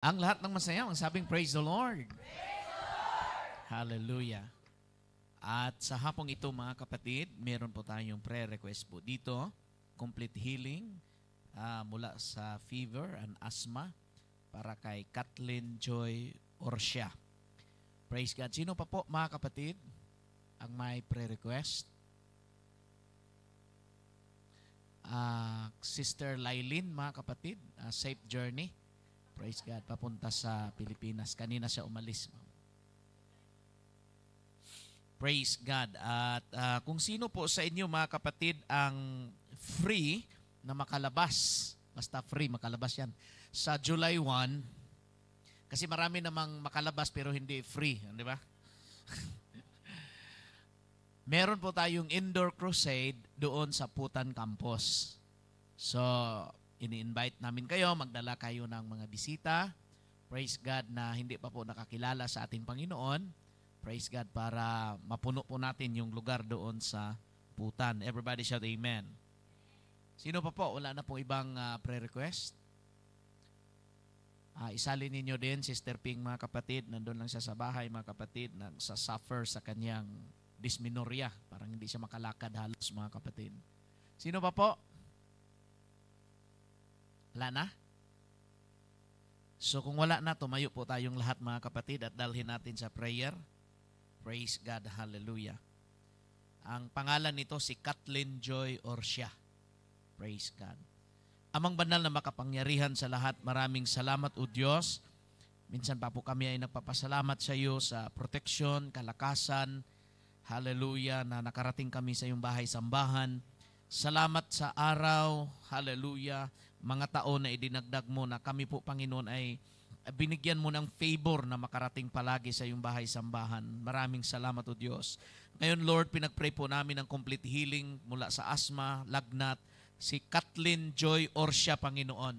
Ang lahat ng masaya, ang sabing praise the Lord. Hallelujah. At sa hapong ito mga kapatid, meron po tayong prayer request po dito. Complete healing mula sa fever and asthma para kay Kathleen Joy Orsia. Praise God. Sino pa po mga kapatid ang may prayer request? Sister Lailin mga kapatid, safe journey. Praise God, papunta sa Pilipinas. Kanina siya umalis. Praise God. At kung sino po sa inyo mga kapatid ang free na makalabas, basta free, makalabas yan, sa July 1, kasi marami namang makalabas pero hindi free, di ba? Meron po tayong indoor crusade doon sa Putan Campus. So, ini-invite namin kayo, magdala kayo ng mga bisita. Praise God na hindi pa po nakakilala sa ating Panginoon. Praise God para mapuno po natin yung lugar doon sa Putan. Everybody shout amen. Sino pa po? Wala na pong ibang prayer request? Isalin ninyo din, Sister Ping mga kapatid, nandun lang siya sa bahay mga kapatid, nagsasuffer sa kanyang dysmenorrhea. Parang hindi siya makalakad halos mga kapatid. Sino pa po? Wala na? So kung wala na, tumayo po tayong lahat mga kapatid at dalhin natin sa prayer. Praise God, hallelujah. Ang pangalan nito si Kathleen Joy Orsia. Praise God. Amang banal na makapangyarihan sa lahat, maraming salamat o Diyos. Minsan pa po kami ay nagpapasalamat sa iyo sa protection, kalakasan, hallelujah, na nakarating kami sa iyong bahay-sambahan. Salamat sa araw, hallelujah, mga taon na idinagdag mo na kami po, Panginoon, ay binigyan mo ng favor na makarating palagi sa iyong bahay-sambahan. Maraming salamat o Diyos. Ngayon, Lord, pinagpray po namin ng complete healing mula sa asthma, lagnat, si Kathleen Joy Orsia, Panginoon.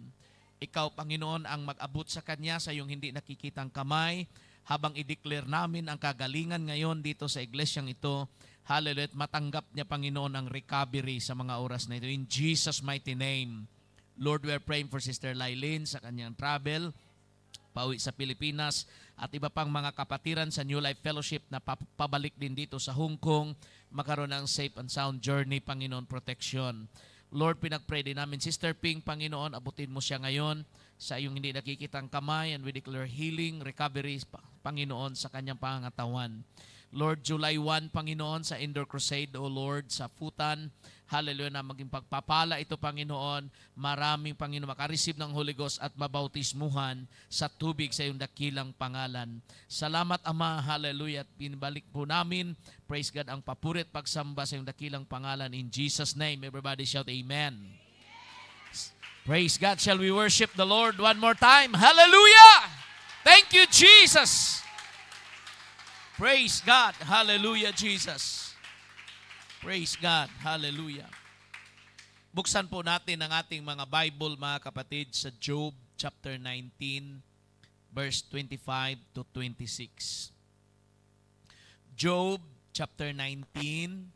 Ikaw, Panginoon, ang mag-abot sa kanya sa iyong hindi nakikitang kamay habang i-declare namin ang kagalingan ngayon dito sa iglesyang ito. Hallelujah. Matanggap niya, Panginoon, ang recovery sa mga oras na ito. In Jesus' mighty name. Lord, we are praying for Sister Lailin sa kanyang travel, pauwi sa Pilipinas, at iba pang mga kapatiran sa New Life Fellowship na pabalik din dito sa Hong Kong, magkaroon ng safe and sound journey, Panginoon, protection. Lord, pinag-pray din namin, Sister Ping, Panginoon, abutin mo siya ngayon sa iyong hindi nakikitang kamay, and we declare healing, recovery, Panginoon, sa kanyang pangangatawan. Lord, July 1, Panginoon, sa Indoor Crusade, O Lord, sa Putan, hallelujah, na maging pagpapala ito, Panginoon. Maraming, Panginoon, makareceive ng Holy Ghost at mabautismuhan sa tubig sa iyong dakilang pangalan. Salamat, Ama, hallelujah, at pinabalik po namin, praise God, ang papurit pagsamba sa iyong dakilang pangalan. In Jesus' name, everybody shout amen. Praise God. Shall we worship the Lord one more time? Hallelujah! Thank you, Jesus! Praise God. Hallelujah, Jesus. Praise God. Hallelujah. Buksan po natin ang ating mga Bible, mga kapatid, sa Job chapter 19, verse 25 to 26. Job chapter 19,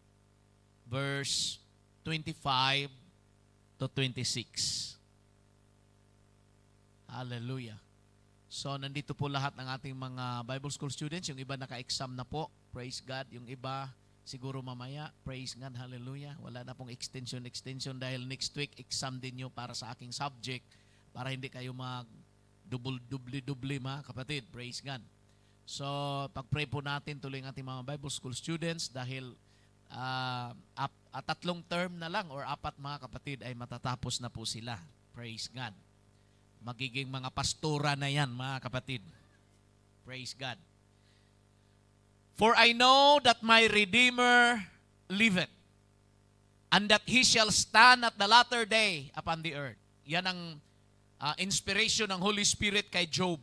verse 25 to 26. Hallelujah. So, nandito po lahat ng ating mga Bible School students. Yung iba naka-exam na po. Praise God. Yung iba siguro mamaya. Praise God. Hallelujah. Wala na pong extension dahil next week exam din nyo para sa aking subject para hindi kayo mag-dubli mga kapatid. Praise God. So, pag-pray po natin tuloy ang ating mga Bible School students dahil tatlong term na lang or 4 mga kapatid ay matatapos na po sila. Praise God. Magiging mga pastora na yan, mga kapatid. Praise God. For I know that my Redeemer liveth, and that He shall stand at the latter day upon the earth. Yan ang inspiration ng Holy Spirit kay Job,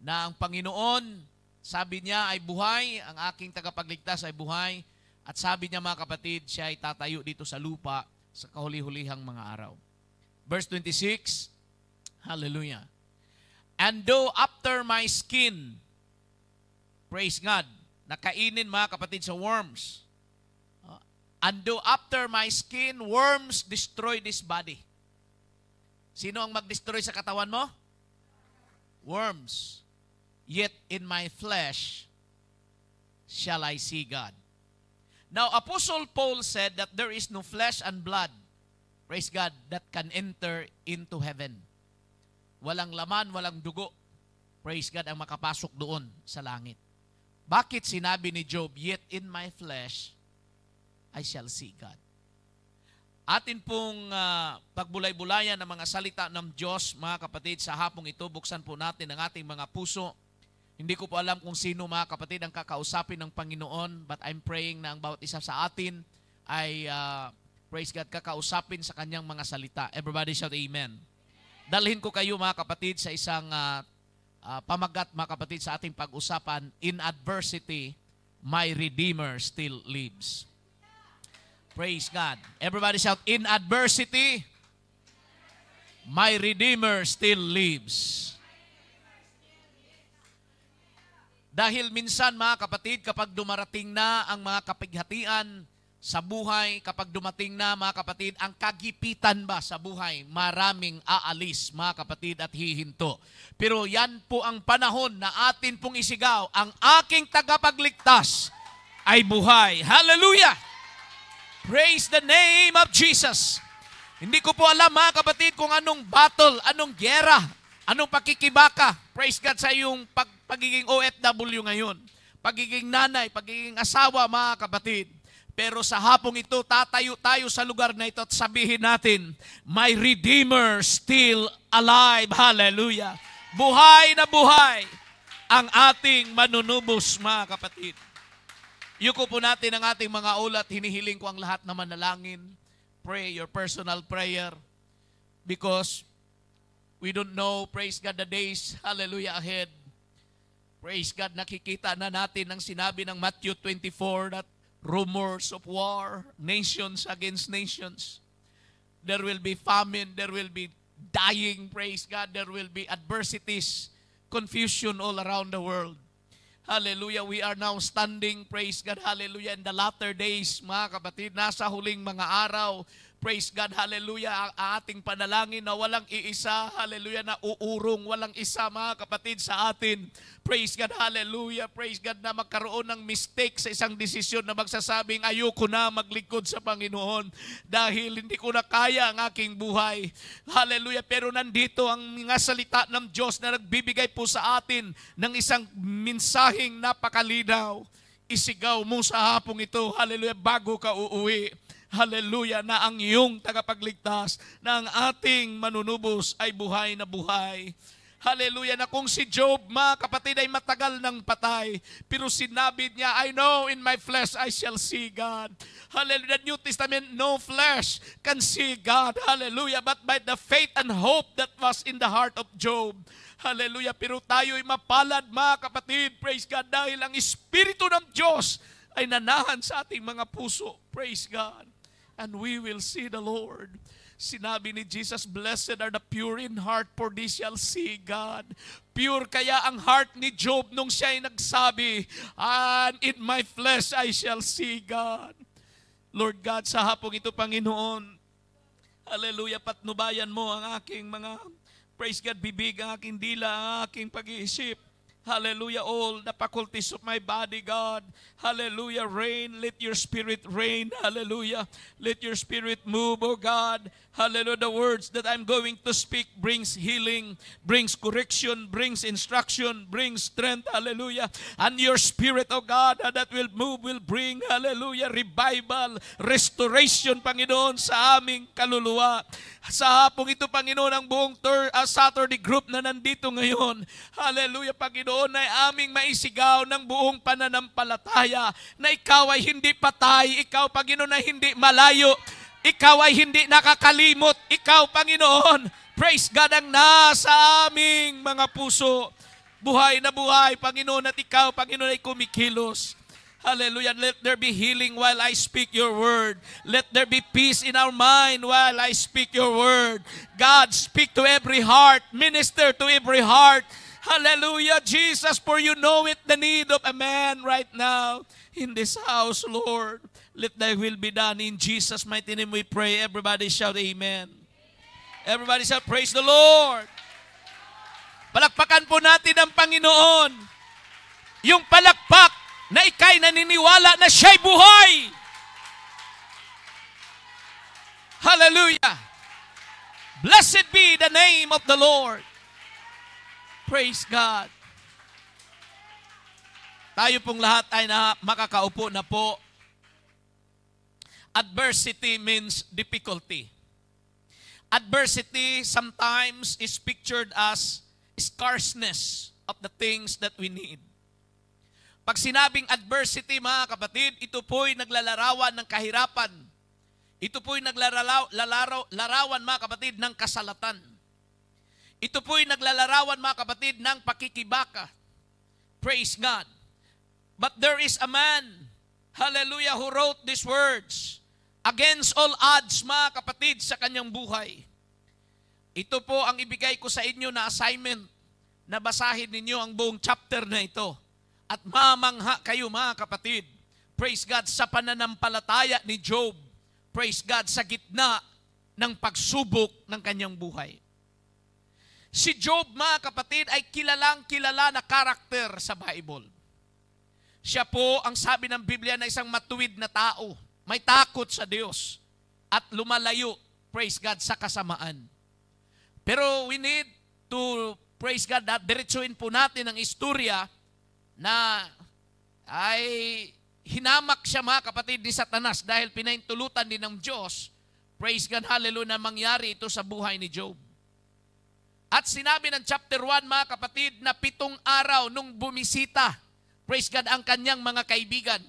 na ang Panginoon, sabi niya ay buhay, ang aking tagapagligtas ay buhay, at sabi niya mga kapatid, siya ay tatayo dito sa lupa sa kahuli-hulihang mga araw. Verse 26, hallelujah. And though after my skin, praise God, nakainin mga kapatid sa worms. And though after my skin, worms destroy this body. Sino ang mag-destroy sa katawan mo? worms, yet in my flesh shall I see God. Now, Apostle Paul said that there is no flesh and blood, praise God, that can enter into heaven. Walang laman, walang dugo, praise God, ang makapasok doon sa langit. Bakit sinabi ni Job, yet in my flesh I shall see God? Atin pong pagbulay-bulayan ng mga salita ng Diyos, mga kapatid, sa hapong ito, buksan po natin ang ating mga puso. Hindi ko po alam kung sino, mga kapatid, ang kakausapin ng Panginoon, but I'm praying na ang bawat isa sa atin ay, praise God, kakausapin sa kanyang mga salita. Everybody shout amen. Dalhin ko kayo, mga kapatid, sa isang pamagat, mga kapatid, sa ating pag-usapan, in adversity, my Redeemer still lives. Praise God. Everybody shout, in adversity, my Redeemer still lives. Dahil minsan, mga kapatid, kapag dumarating na ang mga kapighatian sa buhay, kapag dumating na, mga kapatid, ang kagipitan ba sa buhay, maraming aalis, mga kapatid, at hihinto. Pero yan po ang panahon na atin pong isigaw, ang aking tagapagligtas ay buhay. Hallelujah! Praise the name of Jesus. Hindi ko po alam, mga kapatid, kung anong battle, anong gera, anong pakikibaka, praise God, sa iyong pagiging OFW ngayon. Pagiging nanay, pagiging asawa, mga kapatid. Pero sa hapong ito, tatayo tayo sa lugar na ito at sabihin natin, my Redeemer still alive. Hallelujah. Buhay na buhay ang ating manunubos, mga kapatid. Yuko po natin ang ating mga ulat. Hinihiling ko ang lahat na manalangin. Pray your personal prayer. Because we don't know, praise God, the days, hallelujah, ahead. Praise God, nakikita na natin ang sinabi ng Matthew 24 that rumors of war, nations against nations. There will be famine, there will be dying, praise God, there will be adversities, confusion all around the world. Hallelujah, we are now standing, praise God, hallelujah, in the latter days, mga kapatid, nasa huling mga araw. Praise God, hallelujah, ang ating panalangin na walang iisa, hallelujah, na uurong, walang isa, mga kapatid, sa atin. Praise God, hallelujah, praise God, na magkaroon ng mistake sa isang desisyon na magsasabing, ayoko na maglingkod sa Panginoon dahil hindi ko na kaya ang aking buhay. Hallelujah, pero nandito ang mga salita ng Diyos na nagbibigay po sa atin ng isang mensaheng napakalinaw. Isigaw mo sa hapong ito, hallelujah, bago ka uuwi. Hallelujah, na ang iyong tagapagligtas, na ang ating manunubos ay buhay na buhay. Hallelujah, na kung si Job, mga kapatid, ay matagal ng patay, pero sinabi niya, I know in my flesh I shall see God. Hallelujah, the New Testament, no flesh can see God. Hallelujah, but by the faith and hope that was in the heart of Job. Hallelujah, pero tayo'y mapalad, mga kapatid, praise God, dahil ang Espiritu ng Diyos ay nanahan sa ating mga puso. Praise God. And we will see the Lord. Sinabi ni Jesus, blessed are the pure in heart, for they shall see God. Pure kaya ang heart ni Job nung siya ay nagsabi, and in my flesh I shall see God. Lord God, sa hapong ito, Panginoon, hallelujah, patnubayan mo ang aking mga, praise God, bibig, ang aking dila, ang aking pag-iisip. Hallelujah, all the faculties of my body, God. Hallelujah, reign. Let your spirit reign. Hallelujah. Let your spirit move, oh God. Hallelujah, the words that I'm going to speak brings healing, brings correction, brings instruction, brings strength. Hallelujah. And your spirit, oh God, that will move, will bring, hallelujah, revival, restoration, Panginoon, sa aming kaluluwa. Sa hapong ito, Panginoon, ang buong Saturday group na nandito ngayon, hallelujah, Panginoon, ay aming maisigaw ng buong pananampalataya na ikaw ay hindi patay, ikaw, Panginoon, ay hindi malayo, ikaw ay hindi nakakalimot, ikaw, Panginoon, praise God, ang nasa aming mga puso. Buhay na buhay, Panginoon, at ikaw, Panginoon, ay kumikilos. Hallelujah. Let there be healing while I speak your word. Let there be peace in our mind while I speak your word. God, speak to every heart. Minister to every heart. Hallelujah, Jesus, for you know it, the need of a man right now in this house, Lord. Let thy will be done. In Jesus' mighty name we pray. Everybody shout amen. Everybody shout praise the Lord. Palakpakan po natin ang Panginoon. Yung palakpak na ikay naniniwala na siya'y buhay. Hallelujah. Blessed be the name of the Lord. Praise God. Tayo pong lahat ay makakaupo na po. Adversity means difficulty. Adversity sometimes is pictured as scarceness of the things that we need. Pag sinabing adversity, mga kapatid, ito po'y naglalarawan ng kahirapan. Ito po'y naglalarawan, mga kapatid, ng kasalatan. Ito po'y naglalarawan, mga kapatid, ng pakikibaka. Praise God. But there is a man, hallelujah, who wrote these words against all odds, mga kapatid, sa kanyang buhay. Ito po ang ibigay ko sa inyo na assignment na basahin ninyo ang buong chapter na ito. At mamangha kayo, mga kapatid, praise God, sa pananampalataya ni Job. Praise God, sa gitna ng pagsubok ng kanyang buhay. Si Job, mga kapatid, ay kilalang-kilala na karakter sa Bible. Siya po ang sabi ng Biblia na isang matuwid na tao. May takot sa Diyos at lumalayo, praise God, sa kasamaan. Pero we need to, praise God, diretsuin po natin ang istorya na ay hinamak siya, mga kapatid, ni Satanas dahil pinaintulutan din ng Diyos, praise God, hallelujah, na mangyari ito sa buhay ni Job. At sinabi ng chapter 1, mga kapatid, na 7 araw nung bumisita, praise God, ang kanyang mga kaibigan.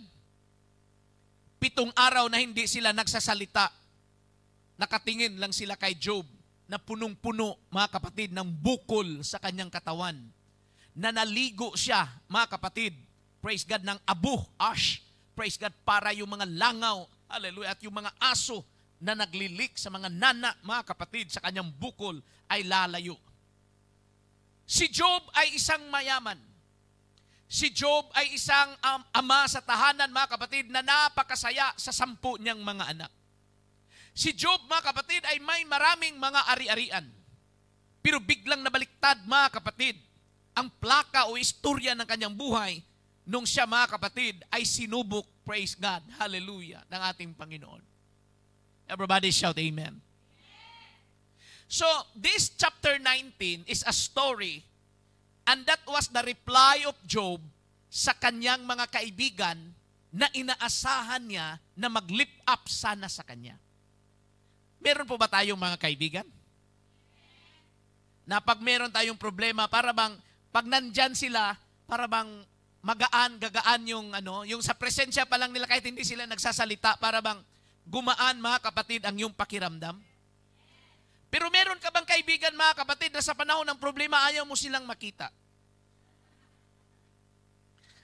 7 araw na hindi sila nagsasalita. Nakatingin lang sila kay Job na punong-puno, mga kapatid, ng bukol sa kanyang katawan. Na naligo siya, mga kapatid, praise God, ng ash, praise God, para yung mga langaw, hallelujah, at yung mga aso na naglilik sa mga nana, mga kapatid, sa kanyang bukol ay lalayo. Si Job ay isang mayaman. Si Job ay isang ama sa tahanan, mga kapatid, na napakasaya sa 10 niyang mga anak. Si Job, mga kapatid, ay may maraming mga ari-arian. Pero biglang nabaliktad, mga kapatid, ang plaka o istorya ng kanyang buhay nung siya, mga kapatid, ay sinubok, praise God, hallelujah, ng ating Panginoon. Everybody shout amen. So, this chapter 19 is a story, and that was the reply of Job sa kanyang mga kaibigan na inaasahan niya na mag-lift up sana sa kanya. Meron po ba tayong mga kaibigan? Na pag meron tayong problema, para bang pag nandyan sila, para bang gagaan yung sa presensya pa lang nila kahit hindi sila nagsasalita, para bang gumaan, mga kapatid, ang yung pakiramdam. Pero meron ka bang kaibigan, mga kapatid, na sa panahon ng problema ayaw mo silang makita?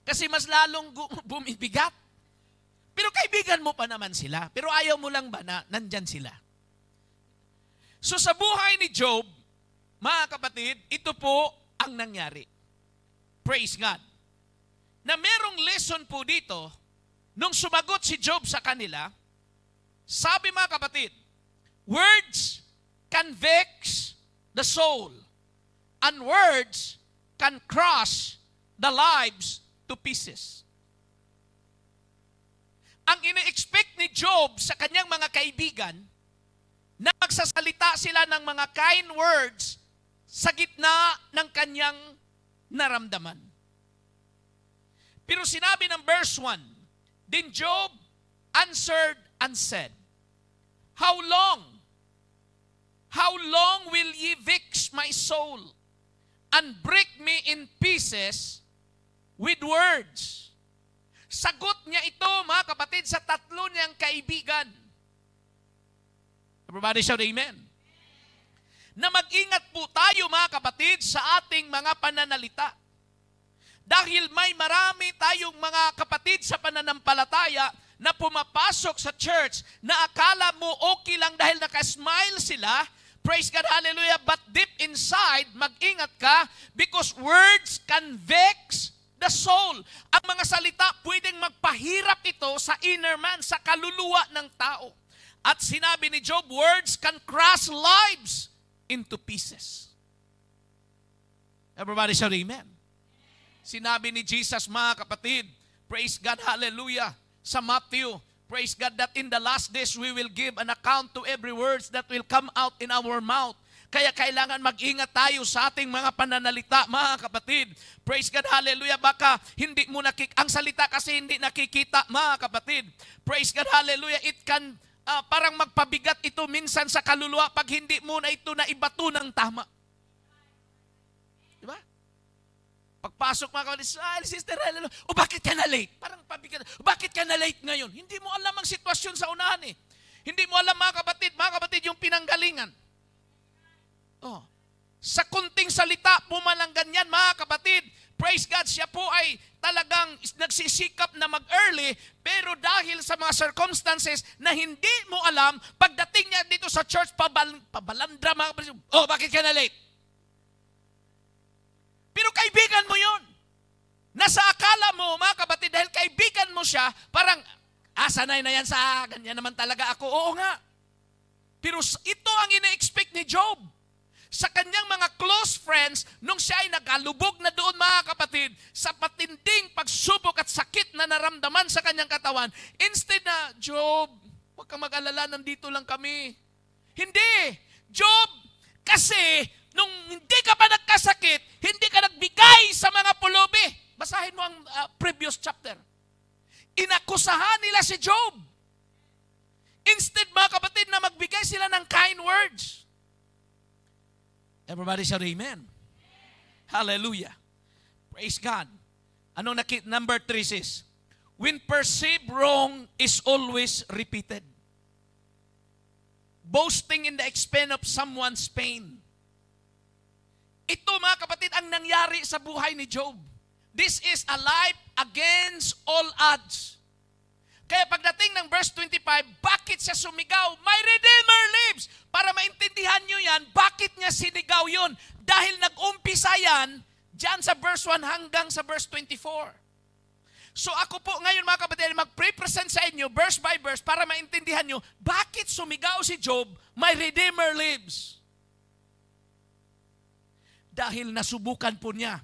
Kasi mas lalong bumibigat. Pero kaibigan mo pa naman sila. Pero ayaw mo lang ba na nandyan sila? So sa buhay ni Job, mga kapatid, ito po ang nangyari. Praise God. Na merong lesson po dito, nung sumagot si Job sa kanila, sabi, mga kapatid, words can vex the soul, and words can crush the lives to pieces. Ang ine-expect ni Job sa kanyang mga kaibigan, na magsasalita sila ng mga kind words sa gitna ng kanyang naramdaman. Pero sinabi ng verse 1, Then Job answered and said, How long will ye vex my soul and break me in pieces with words? Sagot niya ito, mga kapatid, sa 3 niyang kaibigan. Everybody shout amen. Na mag-ingat po tayo, mga kapatid, sa ating mga pananalita. Dahil may marami tayong mga kapatid sa pananampalataya na pumapasok sa church na akala mo okay lang dahil nakasmile sila. Praise God, hallelujah. But deep inside, mag-ingat ka because words can vex the soul. Ang mga salita pwedeng magpahirap ito sa inner man, sa kaluluwa ng tao. At sinabi ni Job, words can crush lives into pieces. Everybody shout amen. Sinabi ni Jesus, mga kapatid, praise God, hallelujah, sa Matthew, praise God, that in the last days we will give an account to every words that will come out in our mouth. Kaya kailangan mag-ingat tayo sa ating mga pananalita, mga kapatid. Praise God, hallelujah. Baka hindi mo ang salita kasi hindi nakikita, mga kapatid. Praise God, hallelujah. It can, parang magpabigat ito minsan sa kaluluwa pag hindi mo na ito na ibato ng tama. Diba? Pagpasok mga kapatid, sister, hallelujah. O bakit ka na late? Parang pabigat. O bakit ka na late ngayon? Hindi mo alam ang sitwasyon sa unahan eh. Hindi mo alam, mga kapatid, yung pinanggalingan. Oh. Sa kunting salita po man lang ganyan, mga kapatid, praise God, siya po ay talagang nagsisikap na mag-early, pero dahil sa mga circumstances na hindi mo alam, pagdating niya dito sa church, pabalandra, mga kapatid, oh, bakit ka na late? Pero kaibigan mo yun. Nasa akala mo, mga kapatid, dahil kaibigan mo siya, parang, sanay na yan sa ganyan naman talaga ako. Oo nga. Pero ito ang ina-expect ni Job. Sa kanyang mga close friends, nung siya ay nagalubog na doon, mga kapatid, sa patinding pagsubok at sakit na naramdaman sa kanyang katawan, instead na, Job, huwag kang mag-alala, nandito lang kami. Hindi. Job, kasi, nung hindi ka pa nagkasakit, hindi ka nagbigay sa mga pulubi. Basahin mo ang previous chapter. Inakusahan nila si Job. Instead, mga kapatid, na magbigay sila ng kind words. Everybody shout amen. Hallelujah. Praise God. Number 3 says, when perceived wrong is always repeated. Boasting in the expense of someone's pain. Ito, mga kapatid, ang nangyari sa buhay ni Job. This is a life against all odds. Kaya pagdating ng verse 25, bakit siya sumigaw? My Redeemer lives! Para maintindihan nyo yan, bakit niya sinigaw yun? Dahil nag-umpisa yan, dyan sa verse 1 hanggang sa verse 24. So ako po ngayon, mga kapatid, mag-present sa inyo, verse by verse, para maintindihan nyo, bakit sumigaw si Job? My Redeemer lives! Dahil nasubukan po niya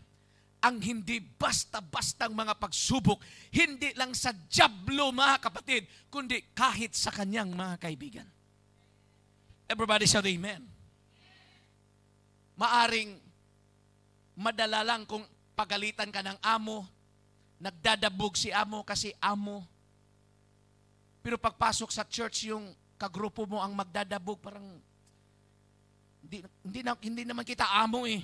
ang hindi basta-bastang mga pagsubok, hindi lang sa dyablo, mga kapatid, kundi kahit sa kanyang mga kaibigan. Everybody shout amen. Maaring madala lang kung pagalitan ka ng amo, nagdadabog si amo kasi amo. Pero pagpasok sa church, yung kagrupo mo ang magdadabog, parang hindi naman kita amo eh.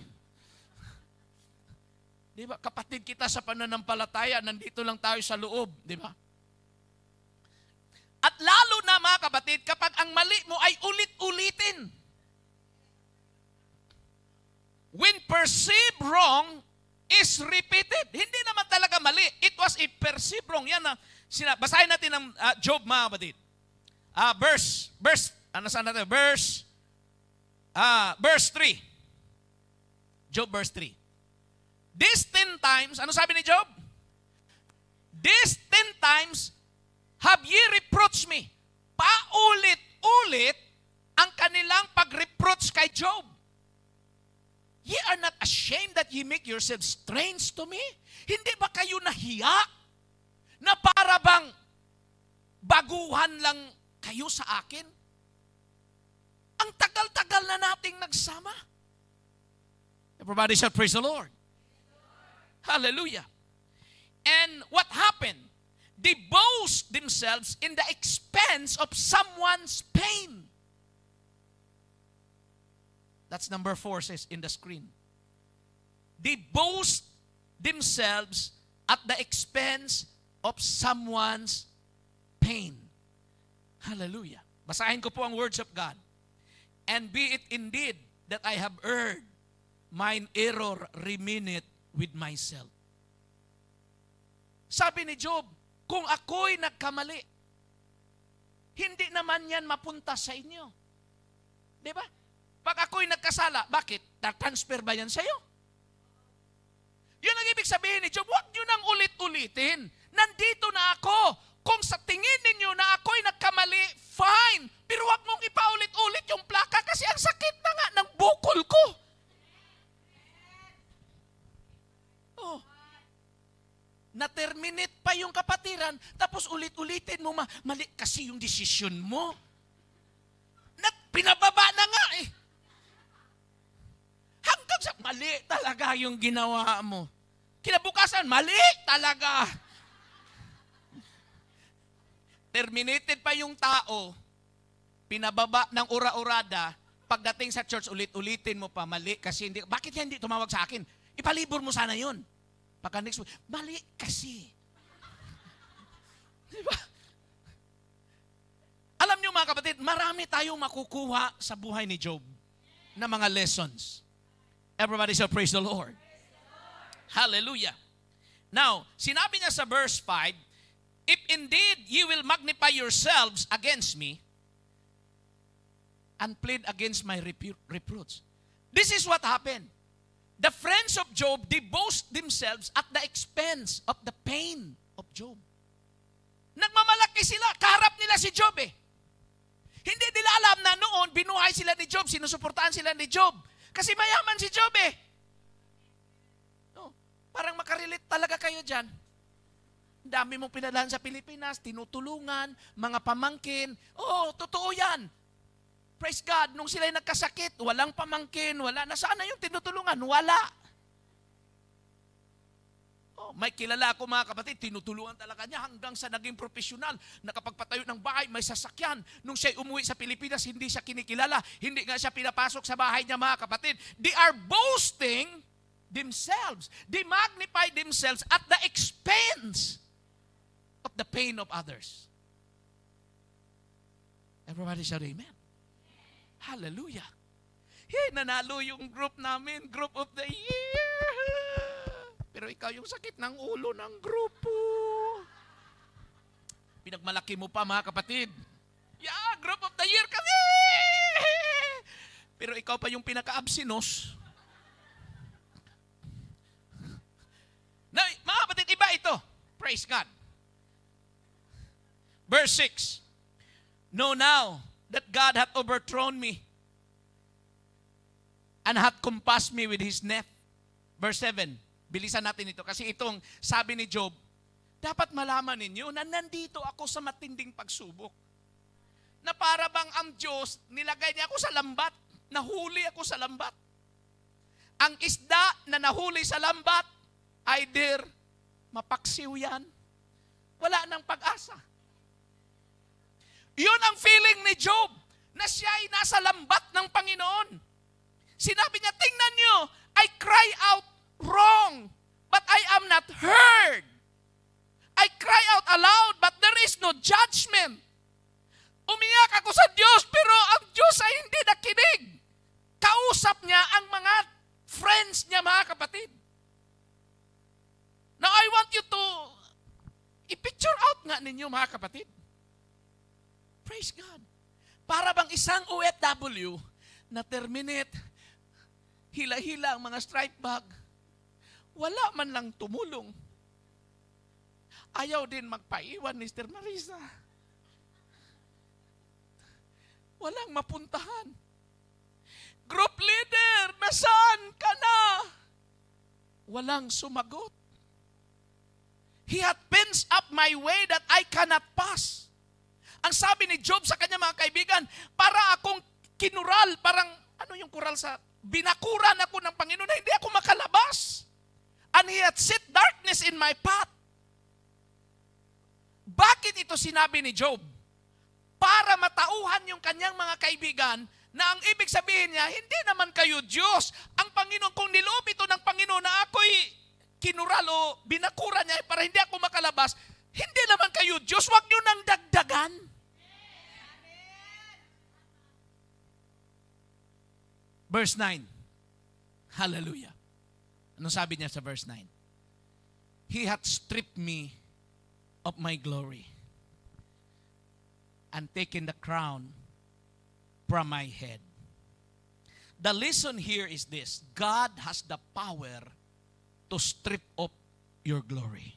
Di ba? Kapatid kita sa pananampalataya, nandito lang tayo sa loob. Di ba? At lalo na, mga kapatid, kapag ang mali mo ay ulit-ulitin. When perceived wrong is repeated. Hindi naman talaga mali. It was a perceived wrong. Yan na. Basahin natin ng Job, mga kapatid. Verse 3. Job verse 3. These 10 times, ano sabi ni Job? These 10 times have ye reproached me. Paulit-ulit ang kanilang pag-reproach kay Job. Ye are not ashamed that ye make yourselves strange to me? Hindi ba kayo nahiya na para bang baguhan lang kayo sa akin? Ang tagal-tagal na nating nagsama. Everybody shout, praise the Lord. Hallelujah. And what happened? They boast themselves in the expense of someone's pain. That's number 4 says in the screen. They boast themselves at the expense of someone's pain. Hallelujah. Basahin ko po ang words of God. And be it indeed that I have erred, mine error remaineth with myself. Sabi ni Job, kung ako'y nagkamali, hindi naman yan mapunta sa inyo. Di ba? Pag ako'y nagkasala, bakit? Transfer ba yan sa'yo? Yun ang ibig sabihin ni Job, huwag nyo nang ulit-ulitin. Nandito na ako. Kung sa tingin ninyo na ako'y nagkamali, fine. Pero huwag mong ipaulit-ulit yung plaka kasi ang sakit na nga ng bukol ko. Na-terminate pa yung kapatiran, tapos ulit-ulitin mo, mali kasi yung desisyon mo. Pinababa na nga eh. Hanggang sa, mali talaga yung ginawa mo. Kinabukasan, mali talaga. Terminated pa yung tao, pinababa ng ura-urada, pagdating sa church, ulit-ulitin mo pa, mali kasi hindi, bakit hindi tumawag sa akin? Ipalibor mo sana yun. Pagka next week, mali kasi. Diba? Alam niyo mga kapatid, marami tayong makukuha sa buhay ni Job na mga lessons. Everybody say, praise the Lord. Hallelujah. Now, sinabi niya sa verse 5, if indeed ye will magnify yourselves against me and plead against my reproach. This is what happened. The friends of Job, they boast themselves at the expense of the pain of Job. Nagmamalaki sila, kaharap nila si Job eh. Hindi nila alam na noon, binuhay sila ni Job, sinusuportahan sila ni Job. Kasi mayaman si Job eh. No, parang makarelate talaga kayo dyan. Dami mong pinadaan sa Pilipinas, tinutulungan, mga pamangkin. Oo, totoo yan. Praise God, nung sila'y nagkasakit, walang pamangkin, wala. Nasaan na yung tinutulungan? Wala. Oh, may kilala ako mga kapatid, tinutulungan talaga niya hanggang sa naging profesional. Nakapagpatayo ng bahay, may sasakyan. Nung siya'y umuwi sa Pilipinas, hindi siya kinikilala. Hindi nga siya pinapasok sa bahay niya mga kapatid. They are boasting themselves. They magnify themselves at the expense of the pain of others. Everybody shout amen. Hallelujah. Hey, nanalo yung group namin, group of the year. Pero ikaw yung sakit ng ulo ng grupo. Pinagmalaki mo pa mga kapatid. Yeah, group of the year kami. Pero ikaw pa yung pinaka-absinos. Na, mga kapatid, iba ito. Praise God. Verse 6. Know now that God hath overthrown me and hath compassed me with his net. Verse 7. Bilisan natin ito kasi itong sabi ni Job, dapat malaman ninyo na nandito ako sa matinding pagsubok. Na para bang ang Diyos, nilagay niya ako sa lambat, nahuli ako sa lambat. Ang isda na nahuli sa lambat, either mapaksiw yan, wala nang pag-asa. Yun ang feeling ni Job, na siya ay nasa lambat ng Panginoon. Sinabi niya, tingnan niyo, I cry out wrong, but I am not heard. I cry out aloud, but there is no judgment. Umiyak ako sa Diyos, pero ang Diyos ay hindi nakinig. Kausap niya ang mga friends niya, mga kapatid. Now, I want you to i-picture out nga ninyo, mga kapatid. Praise God. Para bang isang OFW na terminate, hila-hila ang mga strike bag, wala man lang tumulong. Ayaw din magpaiwan, Mr. Marisa. Walang mapuntahan. Group leader, nasaan ka na? Walang sumagot. He hath fenced up my way that I cannot pass. Ang sabi ni Job sa kanya mga kaibigan, para akong kinural, parang, ano yung kural sa, binakuran ako ng Panginoon na hindi ako makalabas. And He hath set darkness in my path. Bakit ito sinabi ni Job? Para matauhan yung kanyang mga kaibigan na ang ibig sabihin niya, hindi naman kayo Diyos. Ang Panginoon, kung niloob ito ng Panginoon na ako'y kinural o binakuran niya para hindi ako makalabas, hindi naman kayo Diyos, huwag nyo nang dagdagan. Verse 9. Hallelujah. Anong sabi niya sa verse 9? He hath stripped me of my glory and taken the crown from my head. The lesson here is this: God has the power to strip off your glory.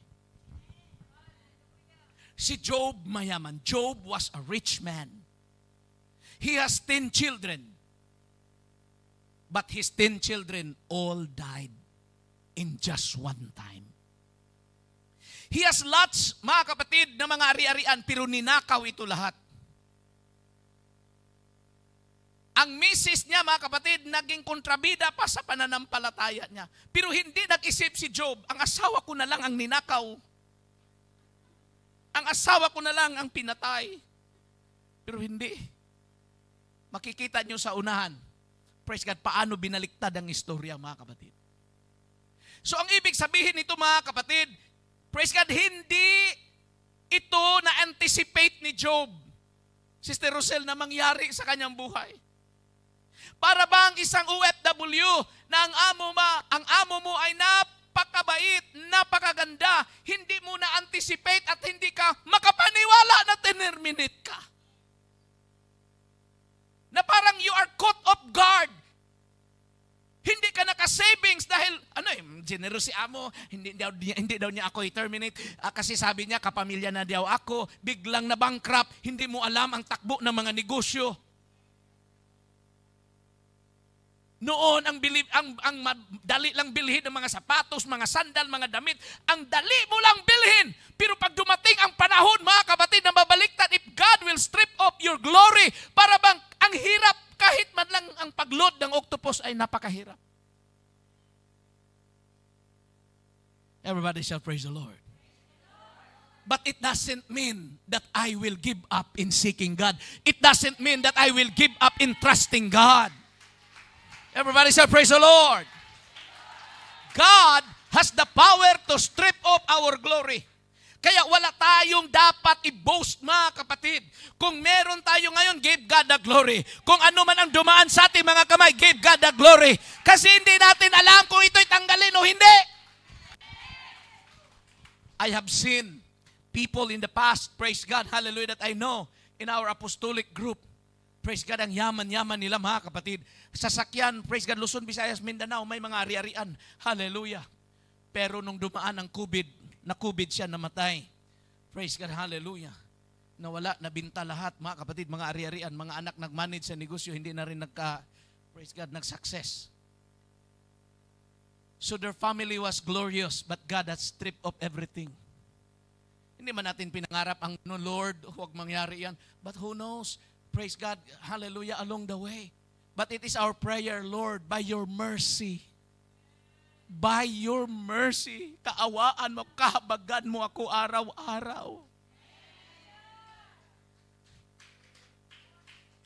Si Job mayaman. Job was a rich man. He has 10 children. But his 10 children all died in just one time. He has lots, mga kapatid, na mga ari-arian, pero ninakaw ito lahat. Ang misis niya, mga kapatid, naging kontrabida pa sa pananampalataya niya. Pero hindi nag-isip si Job, ang asawa ko na lang ang ninakaw. Ang asawa ko na lang ang pinatay. Pero hindi. Makikita niyo sa unahan, praise God, paano binaliktad ang istorya, mga kapatid. So ang ibig sabihin nito, mga kapatid, praise God, hindi ito na-anticipate ni Job, Sister Rosel, na mangyari sa kanyang buhay. Para bang isang OFW na ang amo mo ay napakabait, napakaganda, hindi mo na-anticipate at hindi ka makapaniwala na tinerminate ka. Na parang you are caught off guard. Hindi ka naka-savings dahil, generous si amo, hindi daw niya ako i-terminate. Kasi sabi niya, kapamilya na daw ako, biglang na bankrupt, hindi mo alam ang takbo ng mga negosyo. Noon, ang dali lang bilhin ng mga sapatos, mga sandal, mga damit, ang dali mo lang bilhin. Pero pag dumating ang panahon, mga kapatid, na mabaliktad, if God will strip off your glory, para bang ang hirap, kahit man lang ang pagload ng octopus ay napakahirap. Everybody shall praise the Lord. But it doesn't mean that I will give up in seeking God. It doesn't mean that I will give up in trusting God. Everybody shall praise the Lord. God has the power to strip off our glory. Kaya wala tayong dapat i-boast, mga kapatid. Kung meron tayo ngayon, give God the glory. Kung ano man ang dumaan sa ating mga kamay, give God the glory. Kasi hindi natin alam kung ito'y tanggalin o hindi. I have seen people in the past, praise God, hallelujah, that I know in our apostolic group. Praise God, ang yaman-yaman nila, mga kapatid. Sasakyan, praise God, Luzon, Visayas, Mindanao, may mga ari-arian. Hallelujah. Pero nung dumaan ang COVID, na-COVID siya, namatay. Praise God, hallelujah. Nawala, nabinta lahat, mga kapatid, mga ari-arian, mga anak nag-manage sa negosyo, hindi na rin praise God, nag-success. So their family was glorious, but God has stripped off everything. Hindi man natin pinangarap ang Lord, huwag mangyari yan. But who knows? Praise God, hallelujah, along the way. But it is our prayer, Lord, by your mercy, kaawaan mo, kahabagan mo ako araw-araw.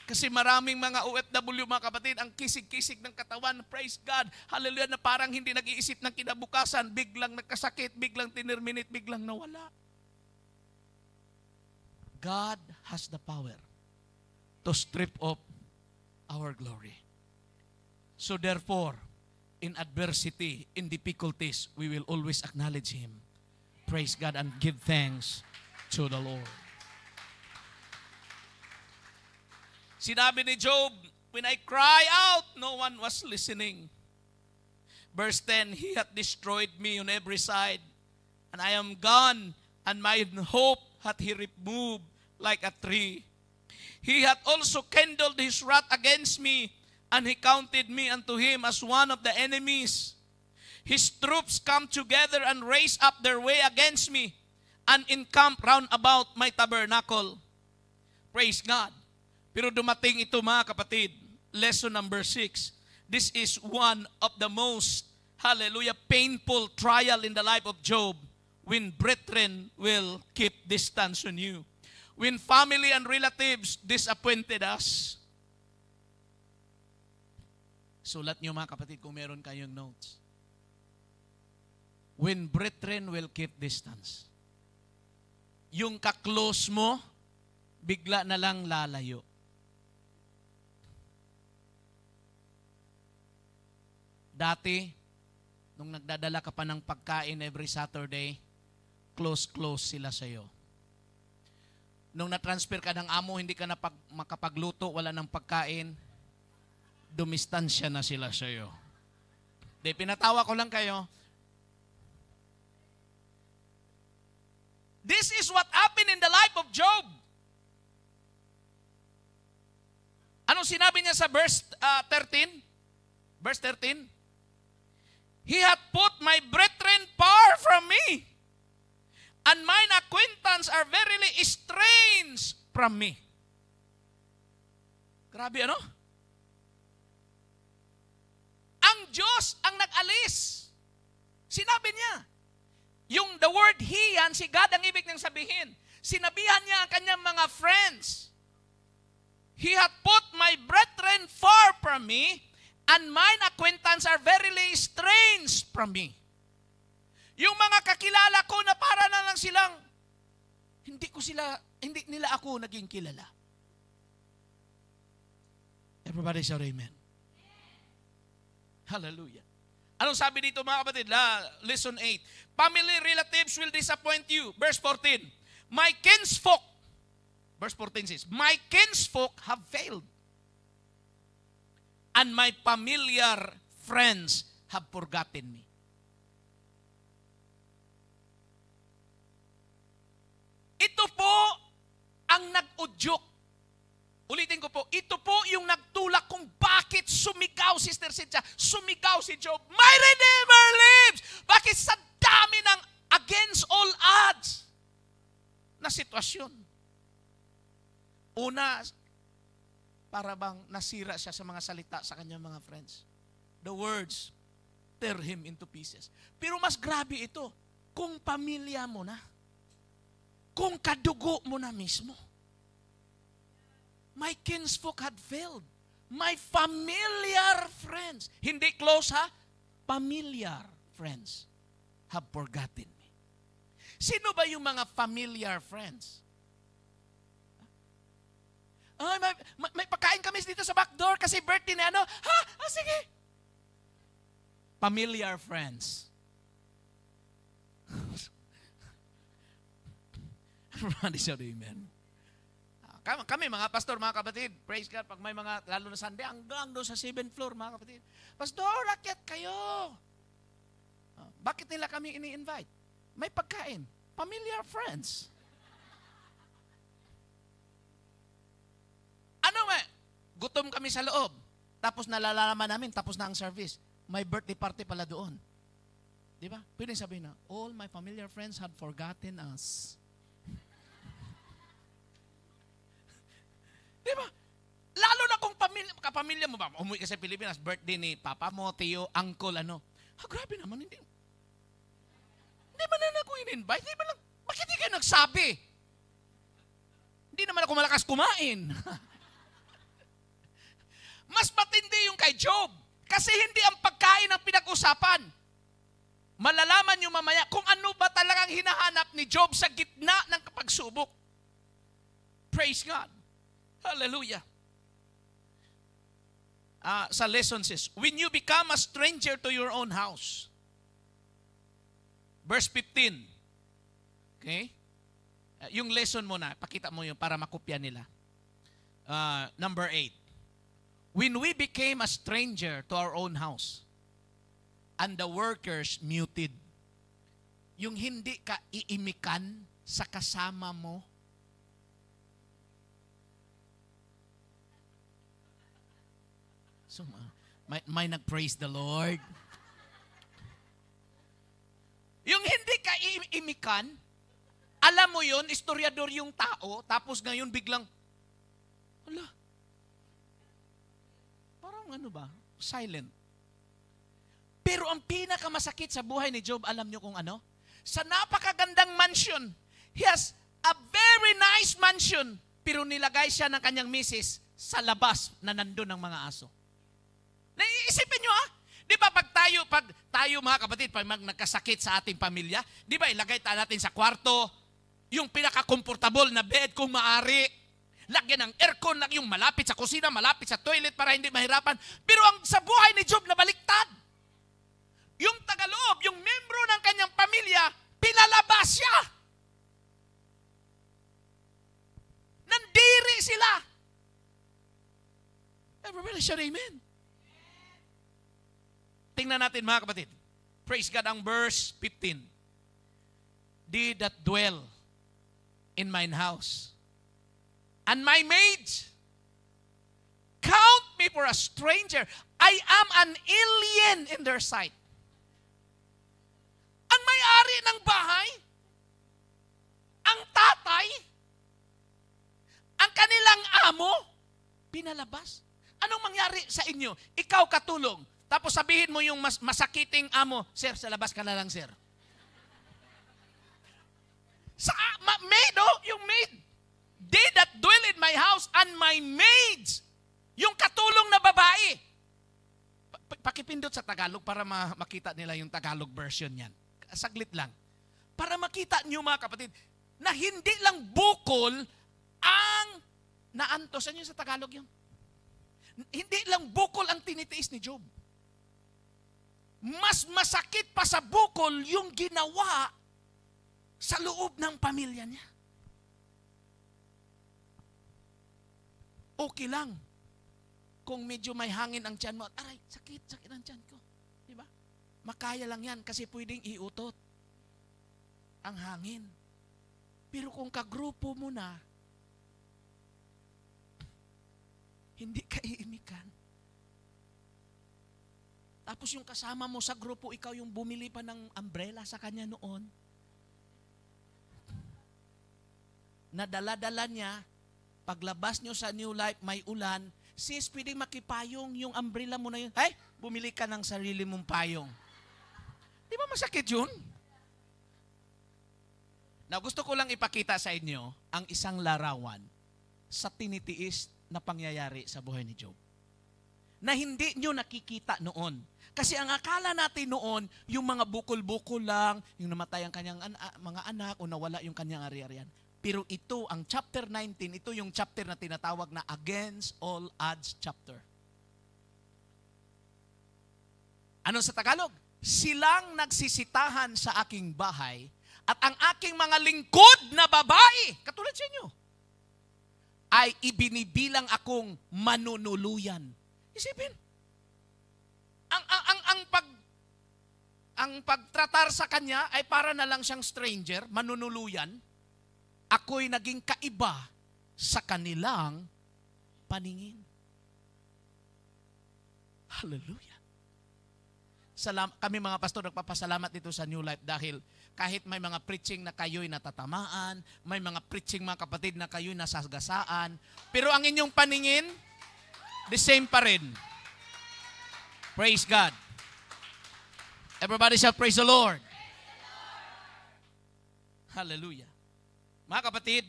Kasi maraming mga OFW, mga kapatid, ang kisig-kisig ng katawan, praise God, hallelujah, na parang hindi nag-iisip ng kinabukasan, biglang nagkasakit, biglang tinerminate, biglang nawala. God has the power to strip off our glory. So therefore, in adversity, in difficulties, we will always acknowledge Him. Praise God and give thanks to the Lord. Sinabi ni Job, when I cry out, no one was listening. Verse 10, He hath destroyed me on every side, and I am gone, and my hope hath He removed like a tree. He hath also kindled His wrath against me, and He counted me unto Him as one of the enemies. His troops come together and raise up their way against me, and encamp round about my tabernacle. Praise God. Pero dumating ito, mga kapatid, lesson number 6. This is one of the most, hallelujah, painful trial in the life of Job, when brethren will keep distance on you. When family and relatives disappointed us. Sulat niyo, mga kapatid, kung meron kayong notes. When brethren will keep distance. Yung ka-close mo, bigla na lang lalayo. Dati, nung nagdadala ka pa ng pagkain every Saturday, close sila sa'yo. Nung na-transfer ka ng amo, hindi ka na makapagluto, wala ng pagkain, dumistansya na sila sa'yo. De, pinatawa ko lang kayo. This is what happened in the life of Job. Anong sinabi niya sa verse 13? Verse 13? He hath put my brethren far from me. acquaintance are verily estranged from me. Grabe ano? Ang Diyos ang nag-alis. Sinabi niya. Yung the word He yan, si God ang ibig niyang sabihin. Sinabihan niya ang kanyang mga friends. He hath put my brethren far from me, and mine acquaintance are verily estranged from me. Yung mga kakilala ko na para na lang silang, hindi nila ako naging kilala. Everybody shout amen. Hallelujah. Anong sabi dito mga kapatid? Lesson 8. Family relatives will disappoint you. Verse 14. My kinsfolk, verse 14 says, my kinsfolk have failed, and my familiar friends have forgotten me. Ito po ang nag-udyok. Ulitin ko po, ito po yung nagtulak kung bakit sumigaw, Sister Cynthia, sumigaw si Job, my Redeemer lives! Bakit sa dami ng against all odds na sitwasyon? Una, para bang nasira siya sa mga salita sa kanyang mga friends. The words tear him into pieces. Pero mas grabe ito, kung pamilya mo na, kung kadugo mo na mismo. My kinsfolk had failed. My familiar friends. Hindi close ha? Familiar friends have forgotten me. Sino ba yung mga familiar friends? Ay, may pagkain kami dito sa back door kasi birthday ni ano. Ha? Sige. Familiar friends. Everybody shout amen. Kami mga pastor, mga kapatid, praise God, pag may mga, lalo na Sunday, hanggang doon sa 7th floor, mga kapatid. Pastor, rakyat kayo. Bakit nila kami ini-invite? May pagkain. Familiar friends. Ano nga? Gutom kami sa loob. Tapos nalalaman namin, tapos na ang service. May birthday party pala doon. Di ba? Pwede sabihin na, all my familiar friends had forgotten us. Di ba? Lalo na kung kapamilya mo ba, umuwi ka sa Pilipinas, birthday ni papa mo, tiyo, uncle, ano. Grabe naman, hindi ba na ako in-invite? Bakit hindi kayo nagsabi? Hindi naman ako malakas kumain. Mas matindi yung kay Job. Kasi hindi ang pagkain ang pinag-usapan. Malalaman nyo mamaya kung ano ba talagang hinahanap ni Job sa gitna ng pagsubok. Praise God. Hallelujah. Sa lesson says, when you become a stranger to your own house. Verse 15. Okay? Yung lesson mo na, pakita mo yun para makopya nila. Number 8. When we became a stranger to our own house, and the workers muted. Yung hindi ka iimikan sa kasama mo, so, may nag-praise the Lord. Yung hindi ka imikan, alam mo yun, istoryador yung tao, tapos ngayon biglang, hala, parang ano ba, silent. Pero ang pinakamasakit sa buhay ni Job, alam nyo kung ano? Sa napakagandang mansion, he has a very nice mansion, pero nilagay siya ng kanyang misis sa labas na nandun ng mga aso. Naiisipin nyo di ba pag tayo mga kapatid, pag nagkasakit sa ating pamilya, di ba ilagay natin sa kwarto, yung pinaka-comfortable na bed kung maaari, lagyan ng aircon, yung malapit sa kusina, malapit sa toilet para hindi mahirapan. Pero ang sa buhay ni Job na baliktad, yung tagaloob, yung membro ng kanyang pamilya, pinalabas siya. Nandiri sila. Everybody shout amen. Tingnan natin mga kapatid. Praise God ang verse 15. They that dwell in mine house, and my maids count me for a stranger. I am an alien in their sight. Ang may-ari ng bahay, ang tatay amo, pinalabas. Anong mangyari sa inyo? Ikaw katulong, tapos sabihin mo yung masakiting amo, sir, sa labas ka na lang, sir. Sa maid, yung maid. They that dwell in my house and my maids. Yung katulong na babae. Pakipindot sa Tagalog para makita nila yung Tagalog version yan. Saglit lang. Para makita niyo mga kapatid, na hindi lang bukol ang naantos. Ano yung sa Tagalog yun? Hindi lang bukol ang tinitiis ni Job. Mas masakit pa sa bukol yung ginawa sa loob ng pamilya niya. Okay lang kung medyo may hangin ang tiyan mo. Aray, sakit ang tiyan ko. Diba? Makaya lang yan kasi pwedeng iutot ang hangin. Pero kung kagrupo mo na, hindi ka iimikan. Tapos yung kasama mo sa grupo, ikaw yung bumili pa ng umbrella sa kanya noon. Nadala-dala niya, paglabas nyo sa New Life, may ulan, sis, pwedeng makipayong yung umbrella mo na yun. Ay, bumili ka ng sarili mong payong. Di ba masakit yun? Now, gusto ko lang ipakita sa inyo ang isang larawan sa tinitiis na pangyayari sa buhay ni Job. Na hindi nyo nakikita noon. Kasi ang akala natin noon, yung mga bukol-bukol lang, yung namatay ang kanyang mga anak o nawala yung kanyang ari-arian. Pero ito, ang chapter 19, ito yung chapter na tinatawag na Against All Odds chapter. Ano sa Tagalog? Silang nagsisitahan sa aking bahay at ang aking mga lingkod na babae, katulad sa inyo, ay ibinibilang akong manunuluyan. Isipin, ang pagtratar sa kanya ay para na lang siyang stranger, manunuluyan. Ako'y naging kaiba sa kanilang paningin. Hallelujah. Kami mga pastor nagpapasalamat dito sa New Life dahil kahit may mga preaching na kayo'y natatamaan, may mga preaching mga kapatid na kayo'y nasagasaan, pero ang inyong paningin, the same pa rin. Praise God. Everybody shout, praise the Lord. Hallelujah. Mga kapatid,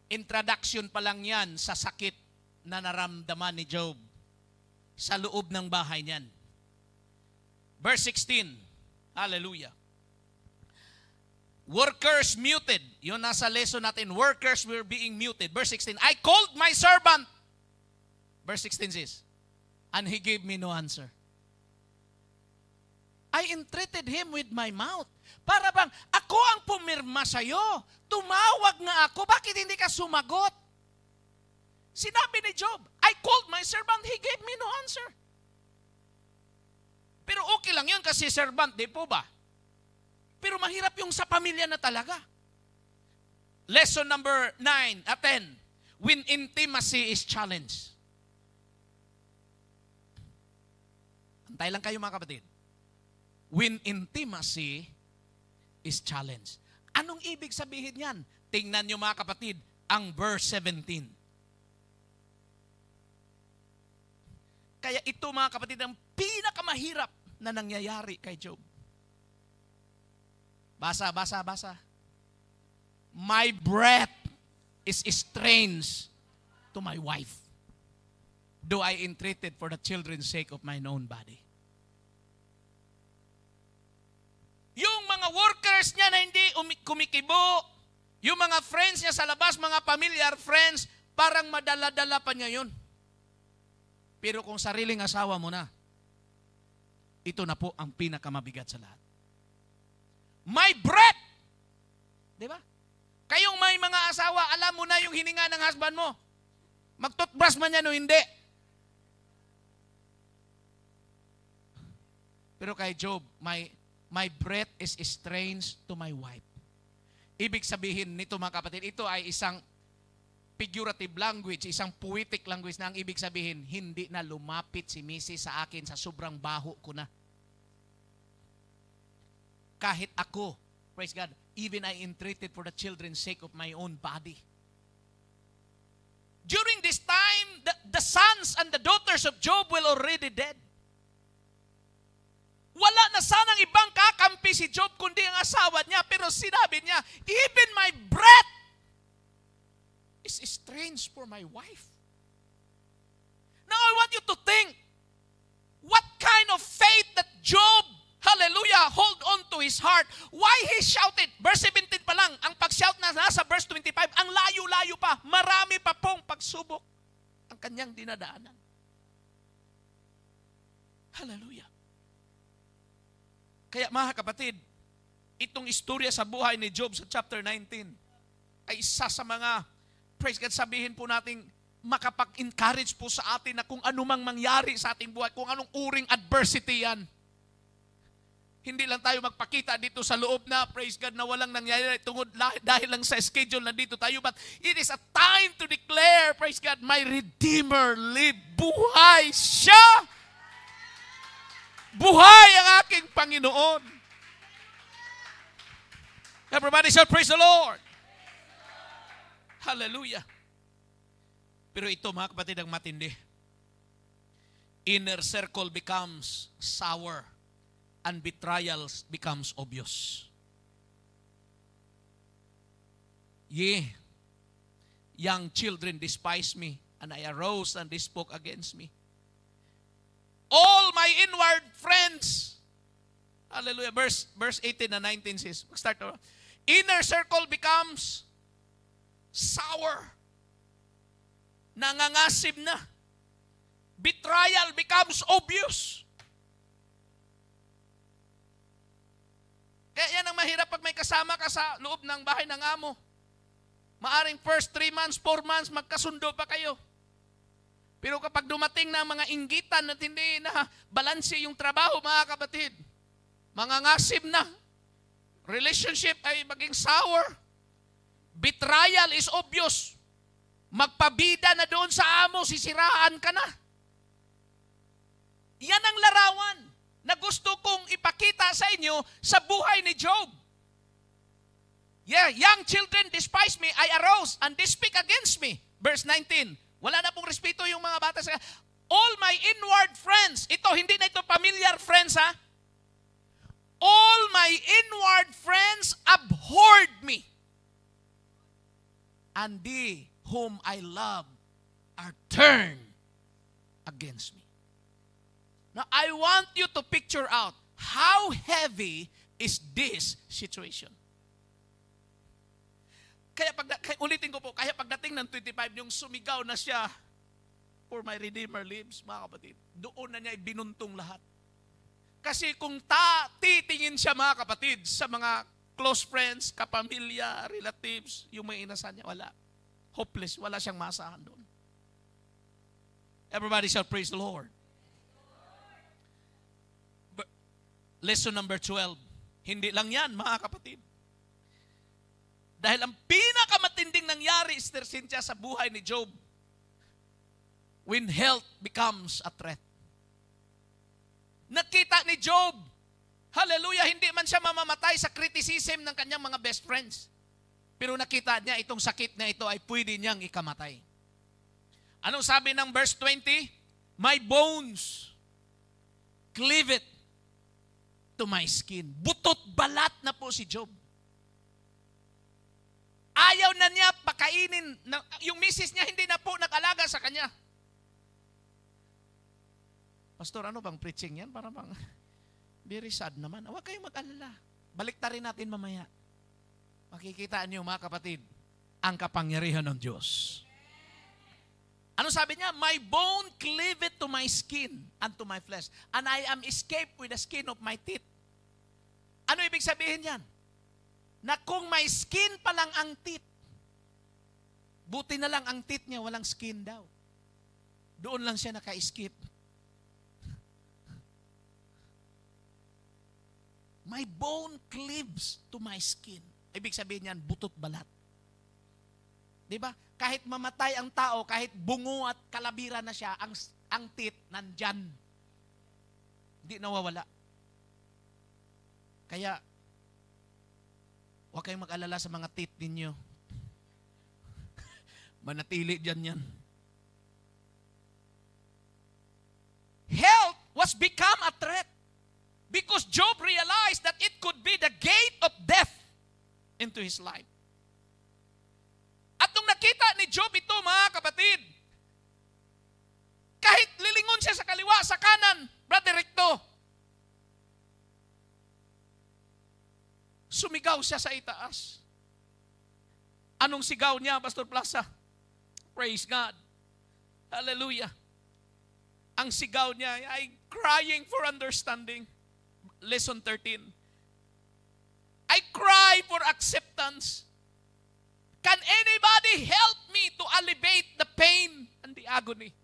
introduction pa lang yan sa sakit na naramdaman ni Job sa loob ng bahay niyan. Verse 16, hallelujah. Workers muted. Yun nasa lesson natin, workers were being muted. Verse 16, I called my servant. Verse 16 says, and he gave me no answer. I entreated him with my mouth. Para bang, ako ang pumirma sa'yo. Tumawag nga ako. Bakit hindi ka sumagot? Sinabi ni Job, I called my servant, he gave me no answer. Pero okay lang yun kasi servant, di po ba? Pero mahirap yung sa pamilya na talaga. Lesson number 10. When intimacy is challenged. Antay lang kayo mga kapatid. When intimacy is challenged. Anong ibig sabihin yan? Tingnan nyo mga kapatid, ang verse 17. Kaya ito mga kapatid, ang pinakamahirap na nangyayari kay Job. Basa. My breath is estranged to my wife, though I entreated for the children's sake of mine own body. Yung mga workers niya na hindi kumikibo, yung mga friends niya sa labas, mga familiar friends, parang madala-dala pa niya yun. Pero kung sariling asawa mo na, ito na po ang pinakamabigat sa lahat. My breath! Di ba? Kayong may mga asawa, alam mo na yung hininga ng husband mo. Mag-toothbrush man yan o hindi. Pero kay Job, my breath is estranged to my wife. Ibig sabihin nito mga kapatid, ito ay isang figurative language, isang poetic language na ang ibig sabihin, hindi na lumapit si Mrs. sa akin sa sobrang baho ko na. Kahit ako, praise God, even I entreated for the children's sake of my own body. During this time, the sons and the daughters of Job were already dead. Wala na sanang ibang kakampi si Job kundi ang asawa niya. Pero sinabi niya, even my breath is strange for my wife. Now I want you to think, what kind of faith that Job, hallelujah, hold on to his heart. Why he shouted? Verse 17 pa lang, ang pag-shout na nasa verse 25, ang layo-layo pa, marami pa pong pagsubok ang kanyang dinadaanan. Hallelujah. Kaya mga kapatid, itong istorya sa buhay ni Job sa chapter 19 ay isa sa mga, praise God, sabihin po natin, makapag-encourage po sa atin na kung anumang mangyari sa ating buhay, kung anong uring adversity yan, hindi lang tayo magpakita dito sa loob na, praise God, na walang nangyayari tungod dahil lang sa schedule na dito tayo, but it is a time to declare, praise God, my Redeemer live. Buhay siya! Buhay ang aking Panginoon. Everybody shout, praise the Lord. Hallelujah. Pero ito mga kapatid ang matindi. Inner circle becomes sour and betrayals becomes obvious. Yea, young children despise me, and I arose and they spoke against me. All my inward friends, hallelujah, verse 18 and 19 says, start to, inner circle becomes sour. Nangangasib na. Betrayal becomes obvious. Kaya yan ang mahirap pag may kasama ka sa loob ng bahay ng amo. Maaring first 3 months, 4 months, magkasundo pa kayo. Pero kapag dumating na mga inggitan at hindi na balanse yung trabaho, mga kapatid, mangangasib na. Relationship ay maging sour. Betrayal is obvious. Magpabida na doon sa amo, sisiraan ka na. Yan ang larawan na gusto kong ipakita sa inyo sa buhay ni Job. Yeah, young children despise me, I arose, and they speak against me. Verse 19. Wala na pong respeto yung mga bata sa all my inward friends. Ito, hindi na ito familiar friends, ha? All my inward friends abhorred me. And they whom I love are turned against me. Now, I want you to picture out how heavy is this situation. Kaya ulitin ko po, kaya pagdating ng 25, yung sumigaw na siya, for my Redeemer lives, mga kapatid, doon na niya ibinuntong lahat. Kasi kung titingin siya, mga kapatid, sa mga close friends, kapamilya, relatives, yung may inasan niya, wala. Hopeless, wala siyang maasahan doon. Everybody shall praise the Lord. Lesson number 12. Hindi lang yan, mga kapatid. Dahil ang pinakamatinding nangyari, Sister Cynthia, sa buhay ni Job, when health becomes a threat. Nakita ni Job, hallelujah, hindi man siya mamamatay sa criticism ng kanyang mga best friends. Pero nakita niya itong sakit na ito ay pwede niyang ikamatay. Anong sabi ng verse 20? My bones cleave it to my skin. Butot balat na po si Job. Ayaw na niya pakainin. Yung misis niya hindi na po nag-alaga sa kanya. Pastor, ano bang preaching yan? Para bang very sad naman. Huwag kayong mag-alala. Balik na rin natin mamaya. Makikita niyo mga kapatid, ang kapangyarihan ng Diyos. Ano sabi niya? My bone cleaved to my skin and to my flesh, and I am escaped with the skin of my teeth. Ano ibig sabihin yan? Na kung may skin pa lang ang teeth, buti na lang ang teeth niya, walang skin daw. Doon lang siya naka-escape. My bone cleaves to my skin. Ibig sabihin yan, butot balat. Diba? Kahit mamatay ang tao, kahit bungo at kalabira na siya, ang teeth nandyan. Hindi nawawala. Kaya, huwag kayong mag-alala sa mga teeth ninyo. Manatili dyan yan. become a threat because Job realized that it could be the gate of death into his life. At nung nakita ni Job ito, mga kapatid, kahit lilingon siya sa kaliwa, sa kanan, Brother Recto, sumigaw siya sa itaas. Anong sigaw niya, Pastor Plaza? Praise God. Hallelujah. Ang sigaw niya ay crying for understanding. Lesson 13. I cry for acceptance. Can anybody help me to alleviate the pain and the agony?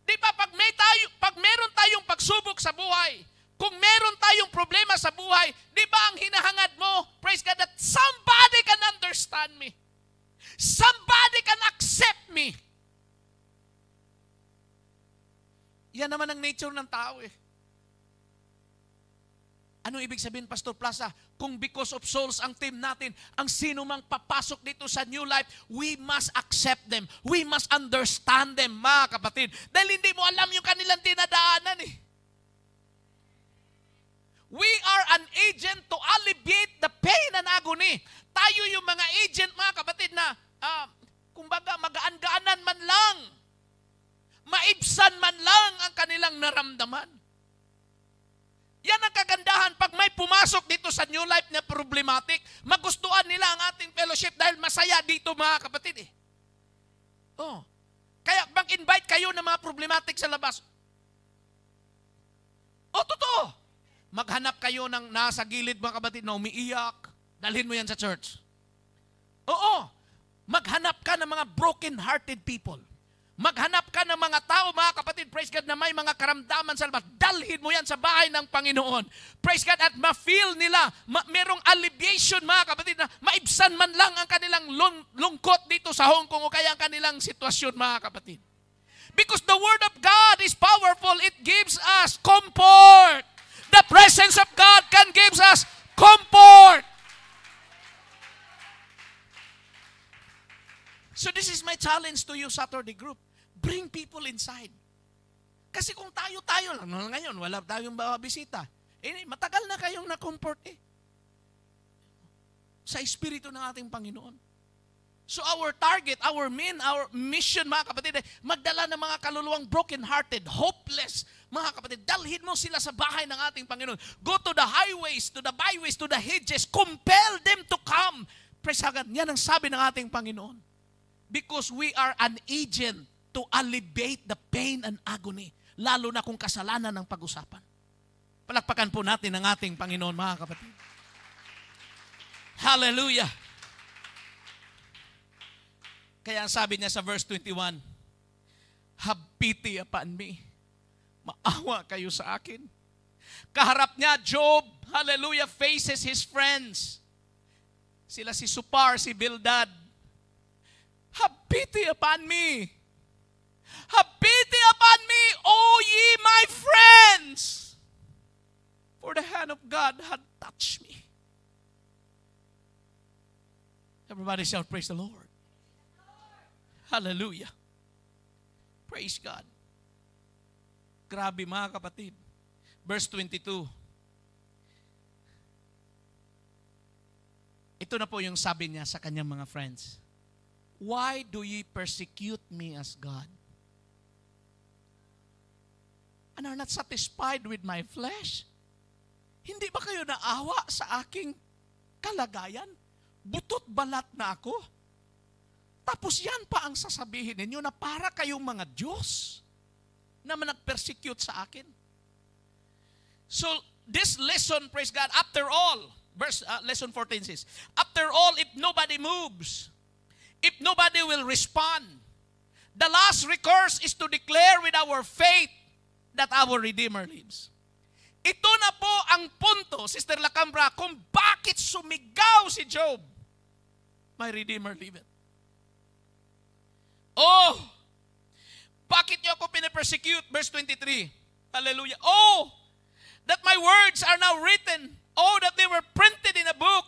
Di ba pag meron tayong pagsubok sa buhay, kung meron tayong problema sa buhay, di ba ang hinahangad mo, praise God, that somebody can understand me. Somebody can accept me. Yan naman ang nature ng tao eh. Ano ibig sabihin, Pastor Plaza? Kung because of souls ang team natin, ang sino mang papasok dito sa New Life, we must accept them. We must understand them, mga kapatid. Dahil hindi mo alam yung kanilang dinadaanan eh. We are an agent to alleviate the pain and agony. Tayo yung mga agent, mga kapatid, na kumbaga magaan-gaanan man lang, maibsan man lang ang kanilang naramdaman. Yan ang kagandahan pag may pumasok dito sa New Life na problematic, magustuhan nila ang ating fellowship dahil masaya dito, mga kapatid eh. Oh. Kaya mag-invite kayo ng mga problematic sa labas. Oh, totoo. Maghanap kayo ng nasa gilid, mga kapatid, na umiiyak. Dalhin mo yan sa church. Oo. Maghanap ka ng mga broken-hearted people. Maghanap ka ng mga tao, mga kapatid, praise God, na may mga karamdaman sa labas. Dalhin mo yan sa bahay ng Panginoon. Praise God, at ma-feel nila, merong alleviation, mga kapatid, na maibsan man lang ang kanilang lungkot dito sa Hong Kong o kaya ang kanilang sitwasyon, mga kapatid. Because the Word of God is powerful. It gives us comfort. The presence of God can give us comfort. So this is my challenge to you, Saturday group. Bring people inside. Kasi kung tayo-tayo lang, ngayon, wala tayong bisita. Matagal na kayong na-comfort eh. Sa Espiritu ng ating Panginoon. So our target, our mission, mga kapatid, magdala ng mga kaluluwang broken-hearted, hopeless, mga kapatid, dalhin mo sila sa bahay ng ating Panginoon. Go to the highways, to the byways, to the hedges, compel them to come. Praise God, yan ang sabi ng ating Panginoon. Because we are an agent to alleviate the pain and agony, lalo na kung kasalanan ng pag-usapan. Palakpakan po natin ang ating Panginoon, mga kapatid. Hallelujah! Kaya sabi niya sa verse 21, have pity upon me. Maawa kayo sa akin. Kaharap niya, Job, hallelujah, faces his friends. Sila si Supar, si Bildad. Have pity upon me. Have pity upon me, O ye my friends. For the hand of God had touched me. Everybody shout, praise the Lord. Hallelujah. Praise God. Grabe, mga kapatid. Verse 22. Ito na po yung sabi niya sa kanyang mga friends. Why do ye persecute me as God? And are not satisfied with my flesh? Hindi ba kayo naawa sa aking kalagayan? Butot balat na ako? Tapos yan pa ang sasabihin ninyo na para kayong mga Diyos na nag-persecute sa akin. So, this lesson, praise God, after all, lesson 14 says, after all, if nobody moves, if nobody will respond, the last recourse is to declare with our faith that our Redeemer lives. Ito na po ang punto, Sister Lacambra, kung bakit sumigaw si Job. My Redeemer liveth. Oh, bakit niyo ako pinapersecute? Verse 23. Hallelujah. Oh, that my words are now written. Oh, that they were printed in a book,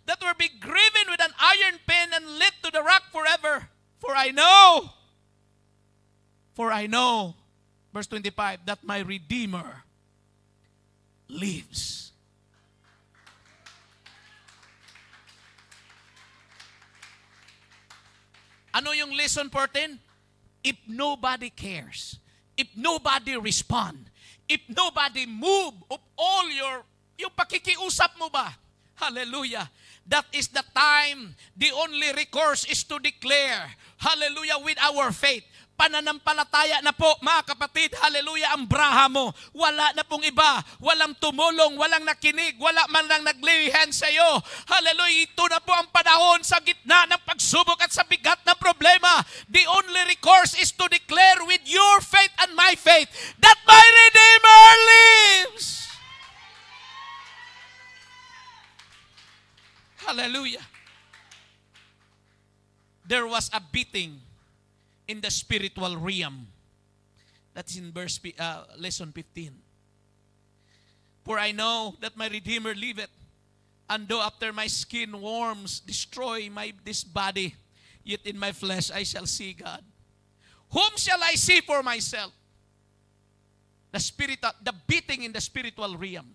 that were be graven with an iron pen and lit to the rock forever. For I know verse 25, that my Redeemer lives. Ano yung lesson 14? If nobody cares, if nobody respond, if nobody move of all yung pakikiusap mo ba? Hallelujah. That is the time, the only recourse is to declare, hallelujah, with our faith. Pananampalataya na po, mga kapatid, hallelujah, ang braha mo. Wala na pong iba, walang tumulong, walang nakinig, wala man lang naglihan sa iyo. Hallelujah, ito na po ang panahon sa gitna ng pagsubok at sa bigat ng problema. The only recourse is to declare with your faith and my faith that my Redeemer lives. Hallelujah. There was a beating in the spiritual realm. That's in lesson 15. For I know that my Redeemer liveth, and though after my skin worms destroy this body, yet in my flesh I shall see God. Whom shall I see for myself? The beating in the spiritual realm.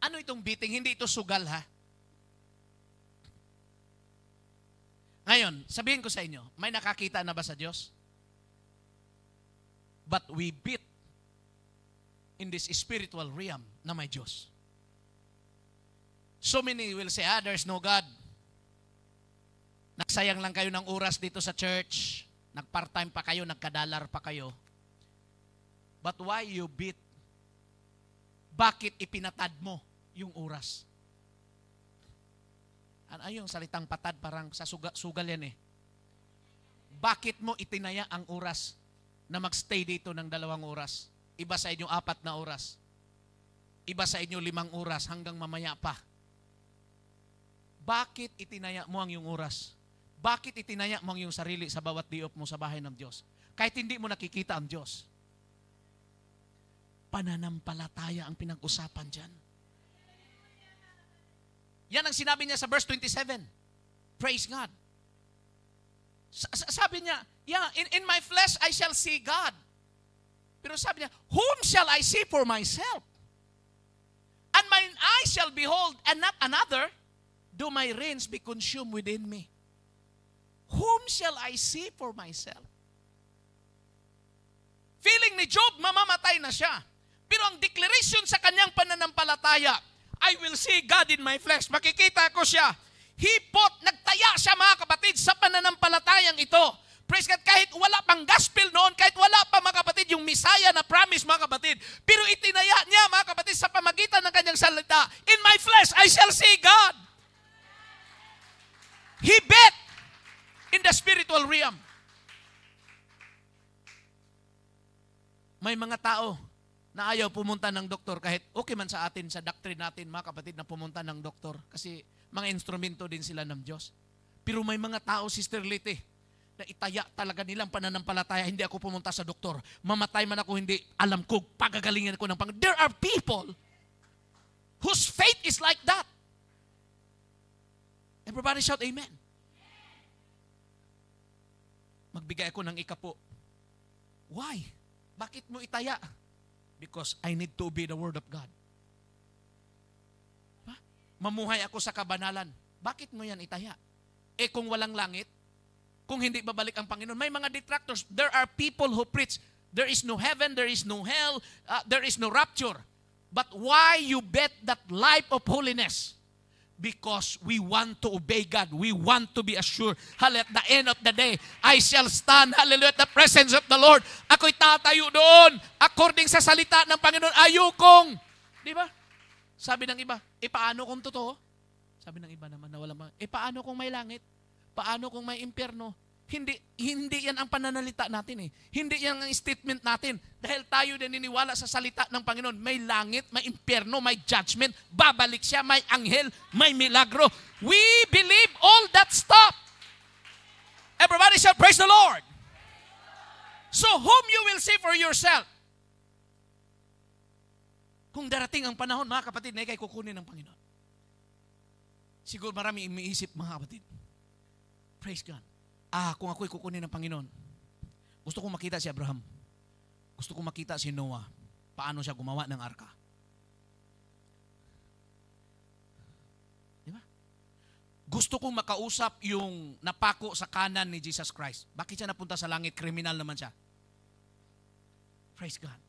Ano itong beating? Hindi ito sugal, ha? Ngayon, sabihin ko sa inyo, may nakakita na ba sa Diyos? But we beat in this spiritual realm na may Diyos. So many will say, there's no God. Nagsayang lang kayo ng oras dito sa church. Nag-part-time pa kayo, nagkadalar pa kayo. But why you beat? Bakit ipinatad mo yung oras? Ano yung salitang patad, parang sa sugal yan eh. Bakit mo itinaya ang oras na magstay dito ng 2 oras? Iba sa inyo 4 na oras. Iba sa inyo 5 oras hanggang mamaya pa. Bakit itinaya mo ang iyong oras? Bakit itinaya mo ang iyong sarili sa bawat diop mo sa bahay ng Diyos? Kahit hindi mo nakikita ang Diyos. Pananampalataya ang pinag-usapan dyan. Yan ang sinabi niya sa verse 27. Praise God. Sabi niya, in my flesh I shall see God. Pero sabi niya, whom shall I see for myself? And mine eyes shall behold, and not another, do my reins be consumed within me. Whom shall I see for myself? Feeling ni Job, mamamatay na siya. Pero ang declaration sa kanyang pananampalataya, I will see God in my flesh. Makikita ko siya. Nagtaya siya, mga kapatid, sa pananampalatayang ito. Praise God, kahit wala pang gospel noon, kahit wala pa, mga kapatid, yung Messiah na promise, mga kapatid. Pero itinaya niya, mga kapatid, sa pamagitan ng kanyang salita, in my flesh, I shall see God. He bet in the spiritual realm. May mga tao na ayaw pumunta ng doktor kahit okay man sa atin, sa doctrine natin, mga kapatid, na pumunta ng doktor kasi mga instrumento din sila ng Diyos. Pero may mga tao, Sister Lite, na itaya talaga nilang pananampalataya, hindi ako pumunta sa doktor. Mamatay man ako, hindi alam ko, pagagalingan ko ng Panginoon. There are people whose faith is like that. Everybody shout amen. Magbigay ako ng ikapo. Why? Bakit mo itaya? Because I need to obey the word of God. Mamuhay ako sa kabanalan. Bakit mo yan itaya? Kung walang langit, kung hindi babalik ang Panginoon, may mga detractors. There are people who preach, there is no heaven, there is no hell, there is no rapture. But why you bet that life of holiness? Because we want to obey God. We want to be assured. Hallelujah, at the end of the day, I shall stand, hallelujah, at the presence of the Lord. Ako'y tatayo doon. According sa salita ng Panginoon, ayokong. Di ba? Sabi ng iba, paano kung totoo? Sabi ng iba naman na wala mga, paano kung may langit? Paano kung may impyerno? Hindi yan ang pananalita natin eh. Hindi yan ang statement natin. Dahil tayo din niniwala sa salita ng Panginoon. May langit, may impyerno, may judgment, babalik siya, may anghel, may milagro. We believe all that stuff. Everybody shall praise the Lord. So whom you will see for yourself? Kung darating ang panahon, mga kapatid, na ikay kukunin ng Panginoon. Siguro marami iniisip, mga kapatid. Praise God. Kung ako'y kukunin ng Panginoon, gusto kong makita si Abraham. Gusto kong makita si Noah. Paano siya gumawa ng arka. Di ba? Gusto kong makausap yung napako sa kanan ni Jesus Christ. Bakit siya napunta sa langit? Kriminal naman siya. Praise God.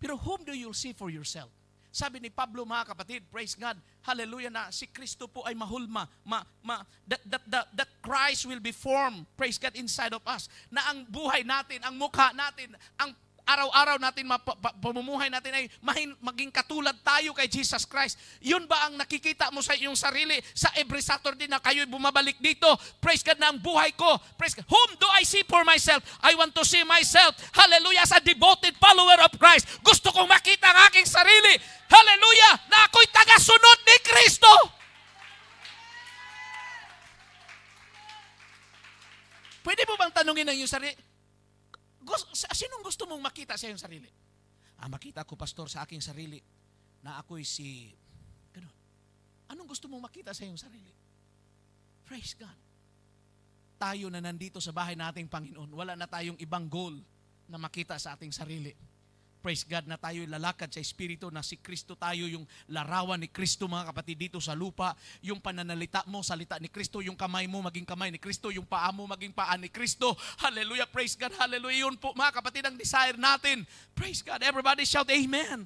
Pero whom do you see for yourself? Sabi ni Pablo, mga kapatid, praise God, hallelujah, na si Kristo po ay mahulma, that Christ will be formed, praise God, inside of us. Na ang buhay natin, ang mukha natin, ang araw-araw natin, pamumuhay natin ay maging katulad tayo kay Jesus Christ. Yun ba ang nakikita mo sa iyong sarili sa every Saturday na kayo'y bumabalik dito? Praise God, na ang buhay ko. Praise God. Whom do I see for myself? I want to see myself, hallelujah, as a devoted follower of Christ. Gusto kong makita ang aking sarili, hallelujah, na ako'y tagasunod ni Kristo. Pwede mo bang tanungin ang iyong sarili? Sinong gusto mong makita sa iyong sarili? Makita ko, pastor, sa aking sarili na ako'y si ganun. Anong gusto mong makita sa iyong sarili? Praise God. Tayo na nandito sa bahay nating Panginoon, wala na tayong ibang goal na makita sa ating sarili. Praise God, na tayo lalakad sa Espiritu, na si Kristo tayo, yung larawan ni Kristo, mga kapatid, dito sa lupa. Yung pananalita mo, salita ni Kristo. Yung kamay mo, maging kamay ni Kristo. Yung paa mo, maging paa ni Kristo. Hallelujah, praise God, hallelujah. Yun po, mga kapatid, ang desire natin. Praise God, everybody shout amen.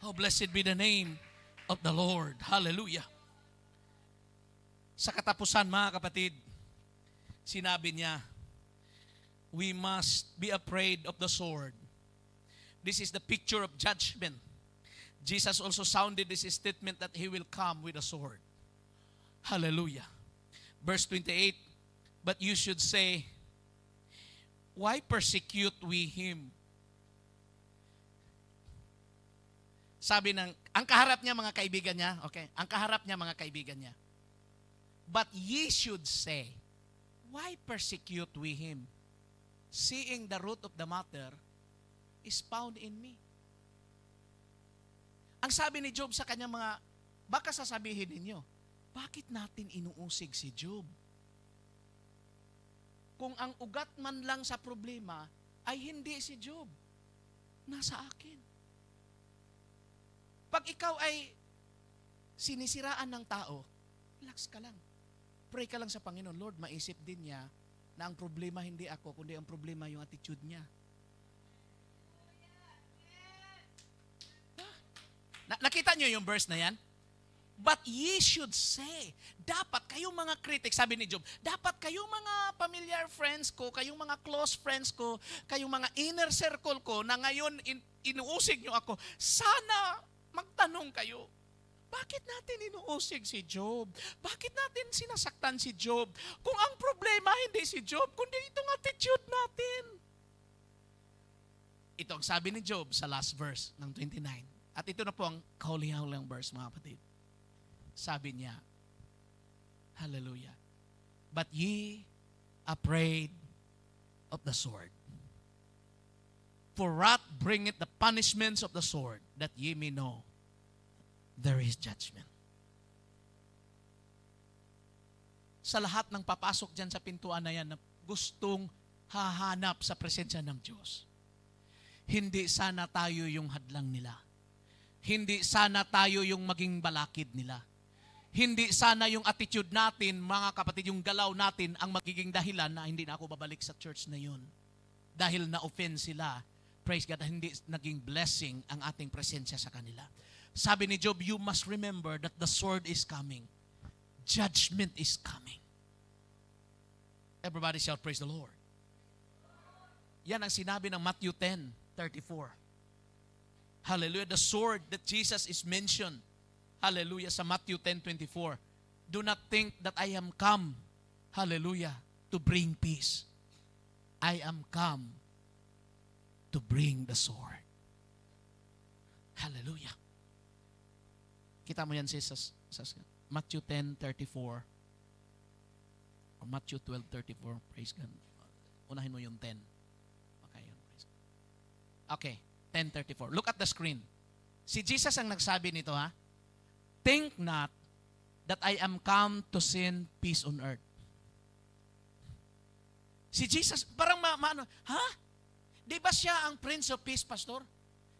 Oh, blessed be the name of the Lord. Hallelujah. Sa katapusan, mga kapatid, sinabi niya, we must be afraid of the sword. This is the picture of judgment. Jesus also sounded this statement that He will come with a sword. Hallelujah. Verse 28, but you should say, why persecute we Him? Sabi ng, ang kaharap niya, mga kaibigan niya, okay? Ang kaharap niya, mga kaibigan niya. But ye should say, why persecute we Him? Seeing the root of the matter is found in me. Ang sabi ni Job sa kanyang mga, baka sasabihin ninyo, bakit natin inuusig si Job? Kung ang ugat man lang sa problema ay hindi si Job, nasa akin. Pag ikaw ay sinisiraan ng tao, relax ka lang. Pray ka lang sa Panginoon, Lord, maisip din niya na ang problema hindi ako, kundi ang problema yung attitude niya. Nakita niyo yung verse na yan? But ye should say, dapat kayong mga critics, sabi ni Job, dapat kayong mga familiar friends ko, kayong mga close friends ko, kayong mga inner circle ko, na ngayon inuusig nyo ako, sana magtanong kayo, bakit natin inuusig si Job? Bakit natin sinasaktan si Job? Kung ang problema hindi si Job, kundi itong attitude natin. Ito ang sabi ni Job sa last verse ng 29. At ito na po ang kahuling-huling verse, mga kapatid. Sabi niya, hallelujah, but ye afraid of the sword. For wrath bringeth the punishments of the sword, that ye may know there is judgment. Sa lahat ng papasok dyan sa pintuan na yan na gustong hahanap sa presensya ng Diyos, hindi sana tayo yung hadlang nila. Hindi sana tayo yung maging balakid nila. Hindi sana yung attitude natin, mga kapatid, yung galaw natin ang magiging dahilan na hindi na ako babalik sa church na yun. Dahil na-offend sila, praise God, hindi naging blessing ang ating presensya sa kanila. Sabi ni Job, you must remember that the sword is coming. Judgment is coming. Everybody shout, praise the Lord. Yan ang sinabi ng Matthew 10:34. Hallelujah. The sword that Jesus is mentioned. Hallelujah. Sa Matthew 10:24. Do not think that I am come, hallelujah, to bring peace. I am come to bring the sword. Hallelujah. Kita mo yan sa Matthew 10:34 or Matthew 12:34. Praise God. Unahin mo yung 10. Okay, praise God. Okay, 10:34. Look at the screen. Si Jesus ang nagsabi nito, ha? Think not that I am come to send peace on earth. Si Jesus, parang maano. Ha? Di ba siya ang Prince of Peace, Pastor?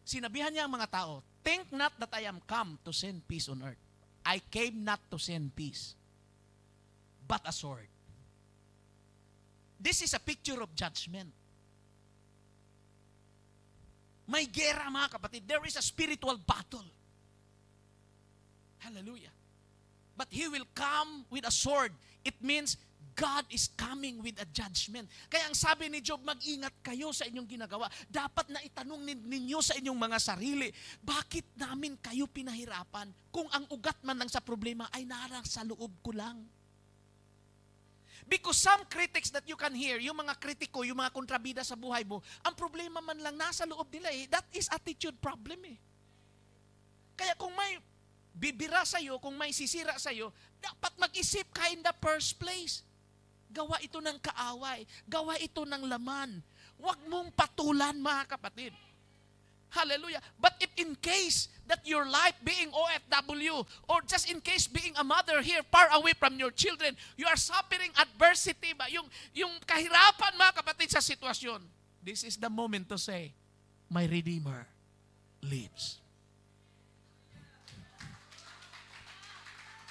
Sinabihan niya ang mga tao, think not that I am come to send peace on earth. I came not to send peace, but a sword. This is a picture of judgment. May gera, mga kapatid. There is a spiritual battle. Hallelujah. But He will come with a sword. It means God is coming with a judgment. Kaya ang sabi ni Job, mag-ingat kayo sa inyong ginagawa. Dapat na itanong ninyo sa inyong mga sarili, bakit namin kayo pinahirapan kung ang ugat man lang sa problema ay nasa loob ko lang? Because some critics that you can hear, yung mga kritiko, yung mga kontrabida sa buhay mo, ang problema man lang nasa loob nila eh. That is attitude problem eh. Kaya kung may bibira sa'yo, kung may sisira sa'yo, dapat mag-isip ka in the first place. Gawa ito ng kaaway. Gawa ito ng laman. Huwag mong patulan, mga kapatid. Hallelujah. But if in case that your life being OFW or just in case being a mother here far away from your children, you are suffering adversity, ba? Yung kahirapan, mga kapatid, sa sitwasyon, this is the moment to say, my Redeemer lives.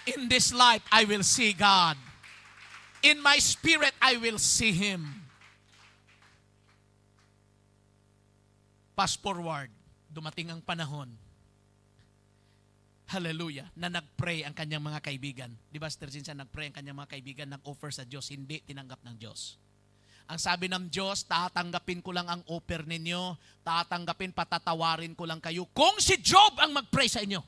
In this life, I will see God. In my spirit, I will see Him. Fast forward, dumating ang panahon, hallelujah, na nag-pray ang kanyang mga kaibigan. Di ba, Sister Cynthia, nag-pray ang kanyang mga kaibigan, nag-offer sa Diyos, hindi tinanggap ng Diyos. Ang sabi ng Diyos, tatanggapin ko lang ang offer ninyo, tatanggapin, patatawarin ko lang kayo, kung si Job ang mag-pray sa inyo.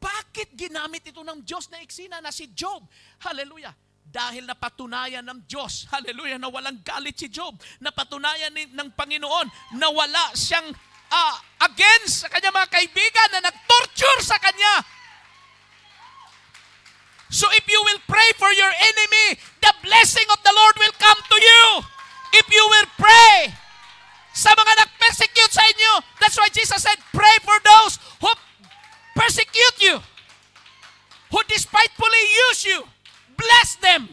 Bakit ginamit ito ng Diyos na eksena na si Job? Hallelujah. Dahil napatunayan ng Diyos, hallelujah, na walang galit si Job. Napatunayan ng Panginoon na wala siyang against sa kanya mga kaibigan na nag-torture sa kanya. So if you will pray for your enemy, the blessing of the Lord will come to you. If you will pray sa mga nag-persecute sa inyo, that's why Jesus said, pray for those who persecute you, who despitefully use you. Bless them.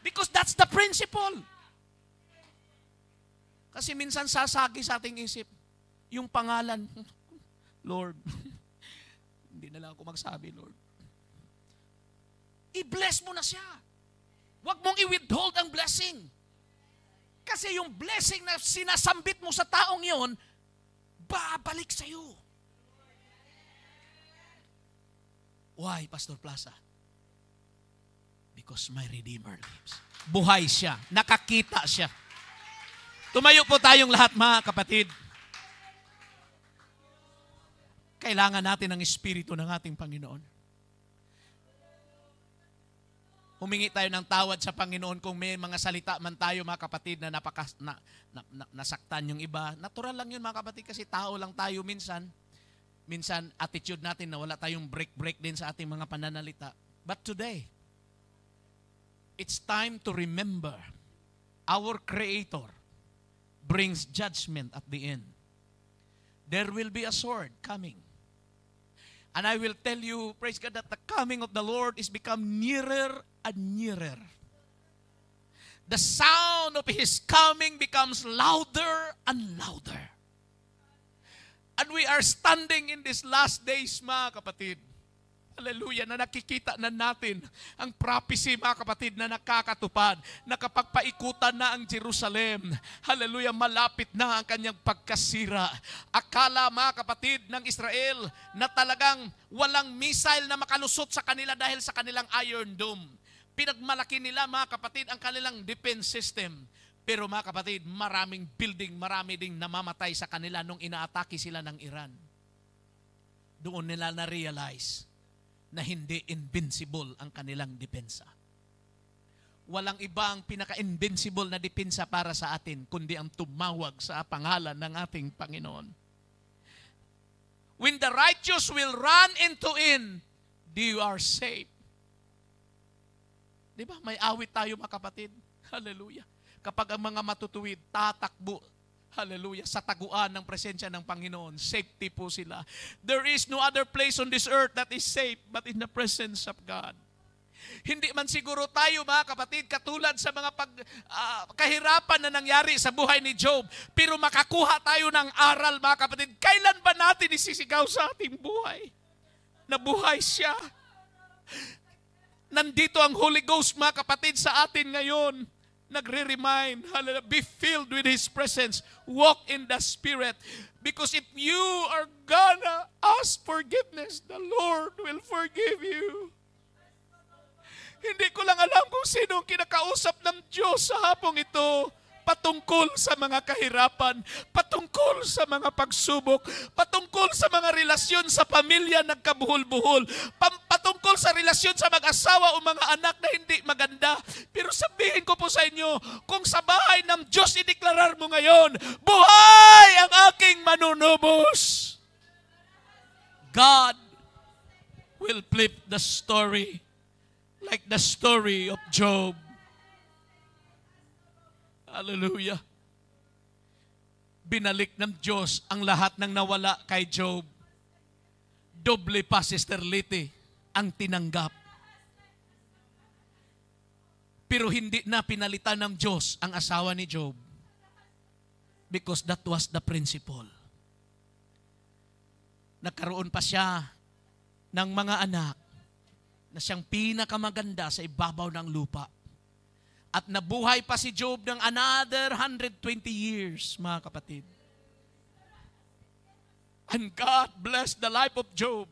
Because that's the principle. Kasi minsan sasagi sa ating isip, yung pangalan, Lord, hindi na lang ako magsabi, Lord. I-bless mo na siya. Huwag mong i-withhold ang blessing. Kasi yung blessing na sinasambit mo sa taong yon, babalik sa'yo. Why, Pastor Plaza? Because my Redeemer lives. Buhay siya. Nakakita siya. Tumayo po tayong lahat, mga kapatid. Kailangan natin ang Espiritu ng ating Panginoon. Humingi tayo ng tawad sa Panginoon kung may mga salita man tayo, mga kapatid, na nasaktan yung iba. Natural lang yun, mga kapatid, kasi tao lang tayo minsan. Minsan, attitude natin na wala tayong break din sa ating mga pananalita. But today, it's time to remember our Creator brings judgment at the end. There will be a sword coming. And I will tell you, praise God, that the coming of the Lord is become nearer and nearer. The sound of His coming becomes louder and louder. And we are standing in these last days, mga kapatid. Hallelujah, na nakikita na natin ang prophecy, mga kapatid, na nakakatupad, na kapag paikutan na ang Jerusalem, hallelujah, malapit na ang kanyang pagkasira. Akala, mga kapatid, ng Israel na talagang walang missile na makalusot sa kanila dahil sa kanilang Iron Dome. Pinagmalaki nila, mga kapatid, ang kanilang defense system. Pero mga kapatid, maraming building, marami ding namamatay sa kanila nung inaatake sila ng Iran. Doon nila na-realize na hindi invincible ang kanilang depensa. Walang ibang pinaka-invincible na depensa para sa atin, kundi ang tumawag sa pangalan ng ating Panginoon. When the righteous will run into in, you are safe. Di ba? May awit tayo, mga kapatid. Hallelujah. Kapag ang mga matutuwid, tatakbo, hallelujah, sa taguan ng presensya ng Panginoon, safety po sila. There is no other place on this earth that is safe but in the presence of God. Hindi man siguro tayo, mga kapatid, katulad sa mga kahirapan na nangyari sa buhay ni Job, pero makakuha tayo ng aral, mga kapatid. Kailan ba natin isisigaw sa ating buhay? Nabuhay siya. Nandito ang Holy Ghost, mga kapatid, sa atin ngayon. Nagre-remind, hallelujah, be filled with His presence. Walk in the Spirit. Because if you are gonna ask forgiveness, the Lord will forgive you. Hindi ko lang alam kung sino ang kinakausap ng Diyos sa hapong ito patungkol sa mga kahirapan, patungkol sa mga pagsubok, patungkol sa mga relasyon sa pamilya nagkabuhol-buhol, patungkol sa relasyon sa mag-asawa o mga anak na hindi maganda. Pero sabihin ko po sa inyo, kung sa bahay ng Diyos ideklarar mo ngayon, buhay ang aking manunubos, God will flip the story like the story of Job. Hallelujah. Binalik ng Diyos ang lahat ng nawala kay Job. Doble pa, Sister Liti, ang tinanggap. Pero hindi na pinalitan ng Diyos ang asawa ni Job. Because that was the principle. Nagkaroon pa siya ng mga anak na siyang pinakamaganda sa ibabaw ng lupa. At nabuhay pa si Job ng another 120 years, mga kapatid. And God blessed the life of Job.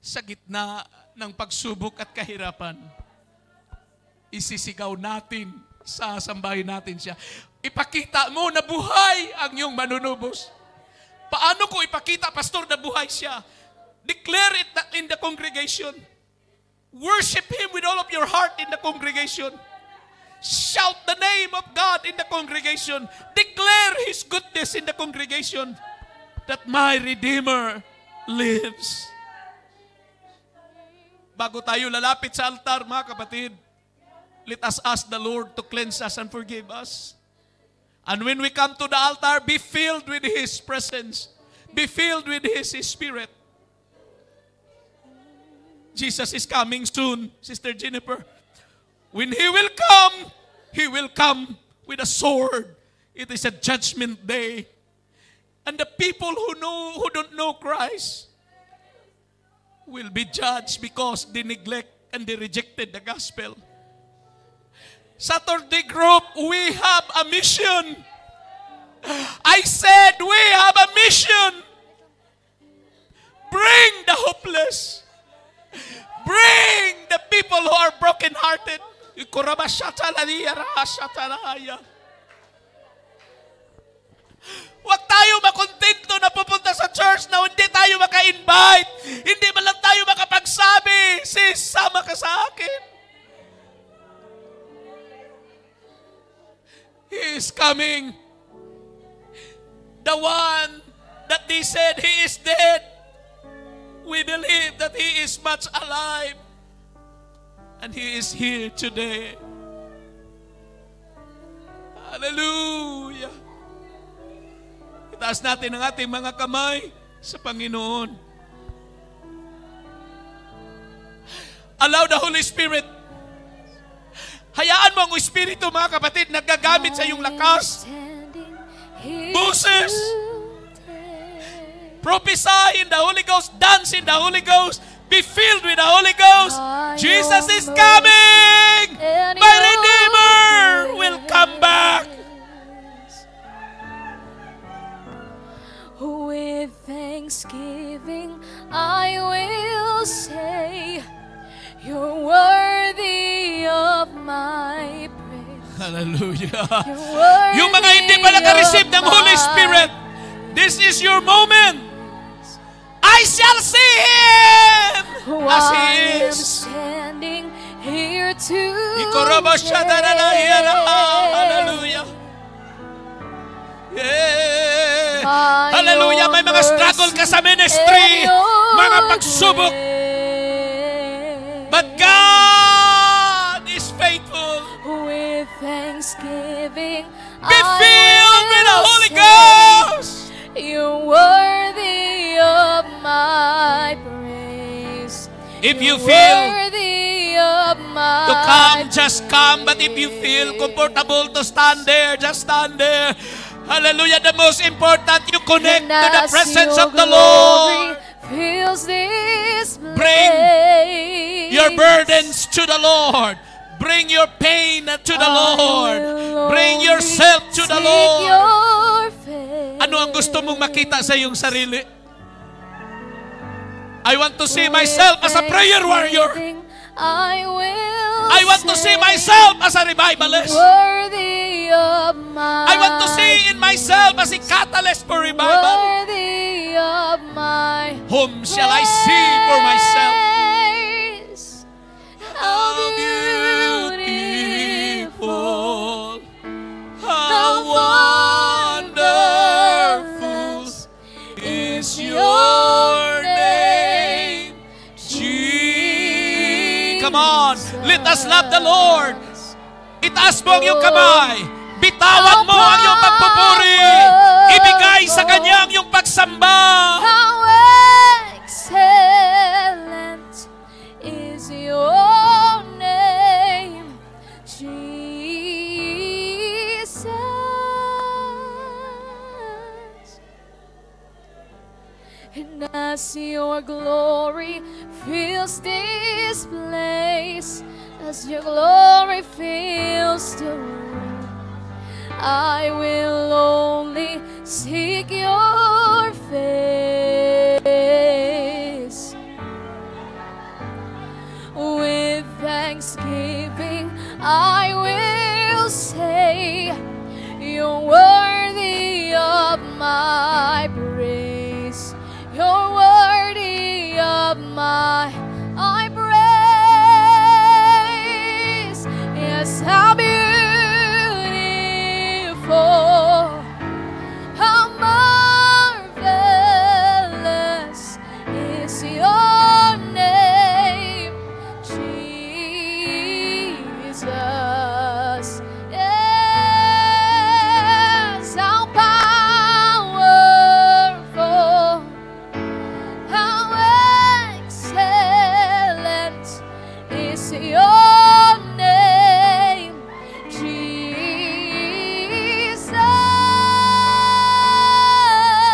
Sa gitna ng pagsubok at kahirapan, isisigaw natin, sasambahin natin siya. Ipakita mo na buhay ang iyong manunubos. Paano ko ipakita, Pastor, na buhay siya? Declare it in the congregation. Worship Him with all of your heart in the congregation. Shout the name of God in the congregation. Declare His goodness in the congregation. That my Redeemer lives. Bago tayo lalapit sa altar, mga kapatid, let us ask the Lord to cleanse us and forgive us. And when we come to the altar, be filled with His presence. Be filled with His Spirit. Jesus is coming soon, Sister Jennifer. When He will come with a sword. It is a judgment day. And the people who don't know Christ will be judged because they neglect and they rejected the gospel. Saturday group, we have a mission. I said we have a mission. Bring the hopeless. Bring the people who are broken-hearted. Huwag tayo makontento na pupunta sa church na hindi tayo maka-invite. Hindi man lang tayo makapagsabi, sis, sama ka sa akin. He is coming. The one that they said He is dead, we believe that He is much alive. And He is here today. Hallelujah. Itaas natin ang ating mga kamay sa Panginoon. Allow the Holy Spirit. Hayaan mo ang Espiritu, mga kapatid, nagagamit sa iyong lakas. Boses. Prophesy in the Holy Ghost. Dance in the Holy Ghost. Be filled with the Holy Ghost. Jesus is coming. My Redeemer will come back. With thanksgiving, I will say, You're worthy of my praise. Hallelujah. Yung mga hindi pa naka-receive ng Holy Spirit, this is your moment. I shall see Him as He is. Standing here to Hallelujah. Yeah. Hallelujah. May mga struggle ka sa ministry, mga pagsubok. But God is faithful. With thanksgiving, be filled with the Holy Ghost. You're worthy of my praise. If you You're feel worthy of my to come, just come. But if you feel comfortable to stand there, just stand there. Hallelujah. The most important, you connect And to the as presence your of the glory Lord. fills this Bring place. your burdens to the Lord. Bring your pain to the Lord. Bring yourself to the Lord. Ano ang gusto mong makita sa iyong sarili? I want to see myself as a prayer warrior. I want to see myself as a revivalist. Worthy of my I want to see in myself as a catalyst for revival. worthy of my Whom shall I see for myself? praise. How beautiful, how wonderful is your name, Jesus. Come on, let us love the Lord. Itaas mo ang iyong kamay. Bitawan mo ang iyong pagpupuri. Ibigay sa Kanya ang iyong pagsamba. How excellent is your name, Jesus. And as your glory fills this place, as your glory fills the room, I will only seek your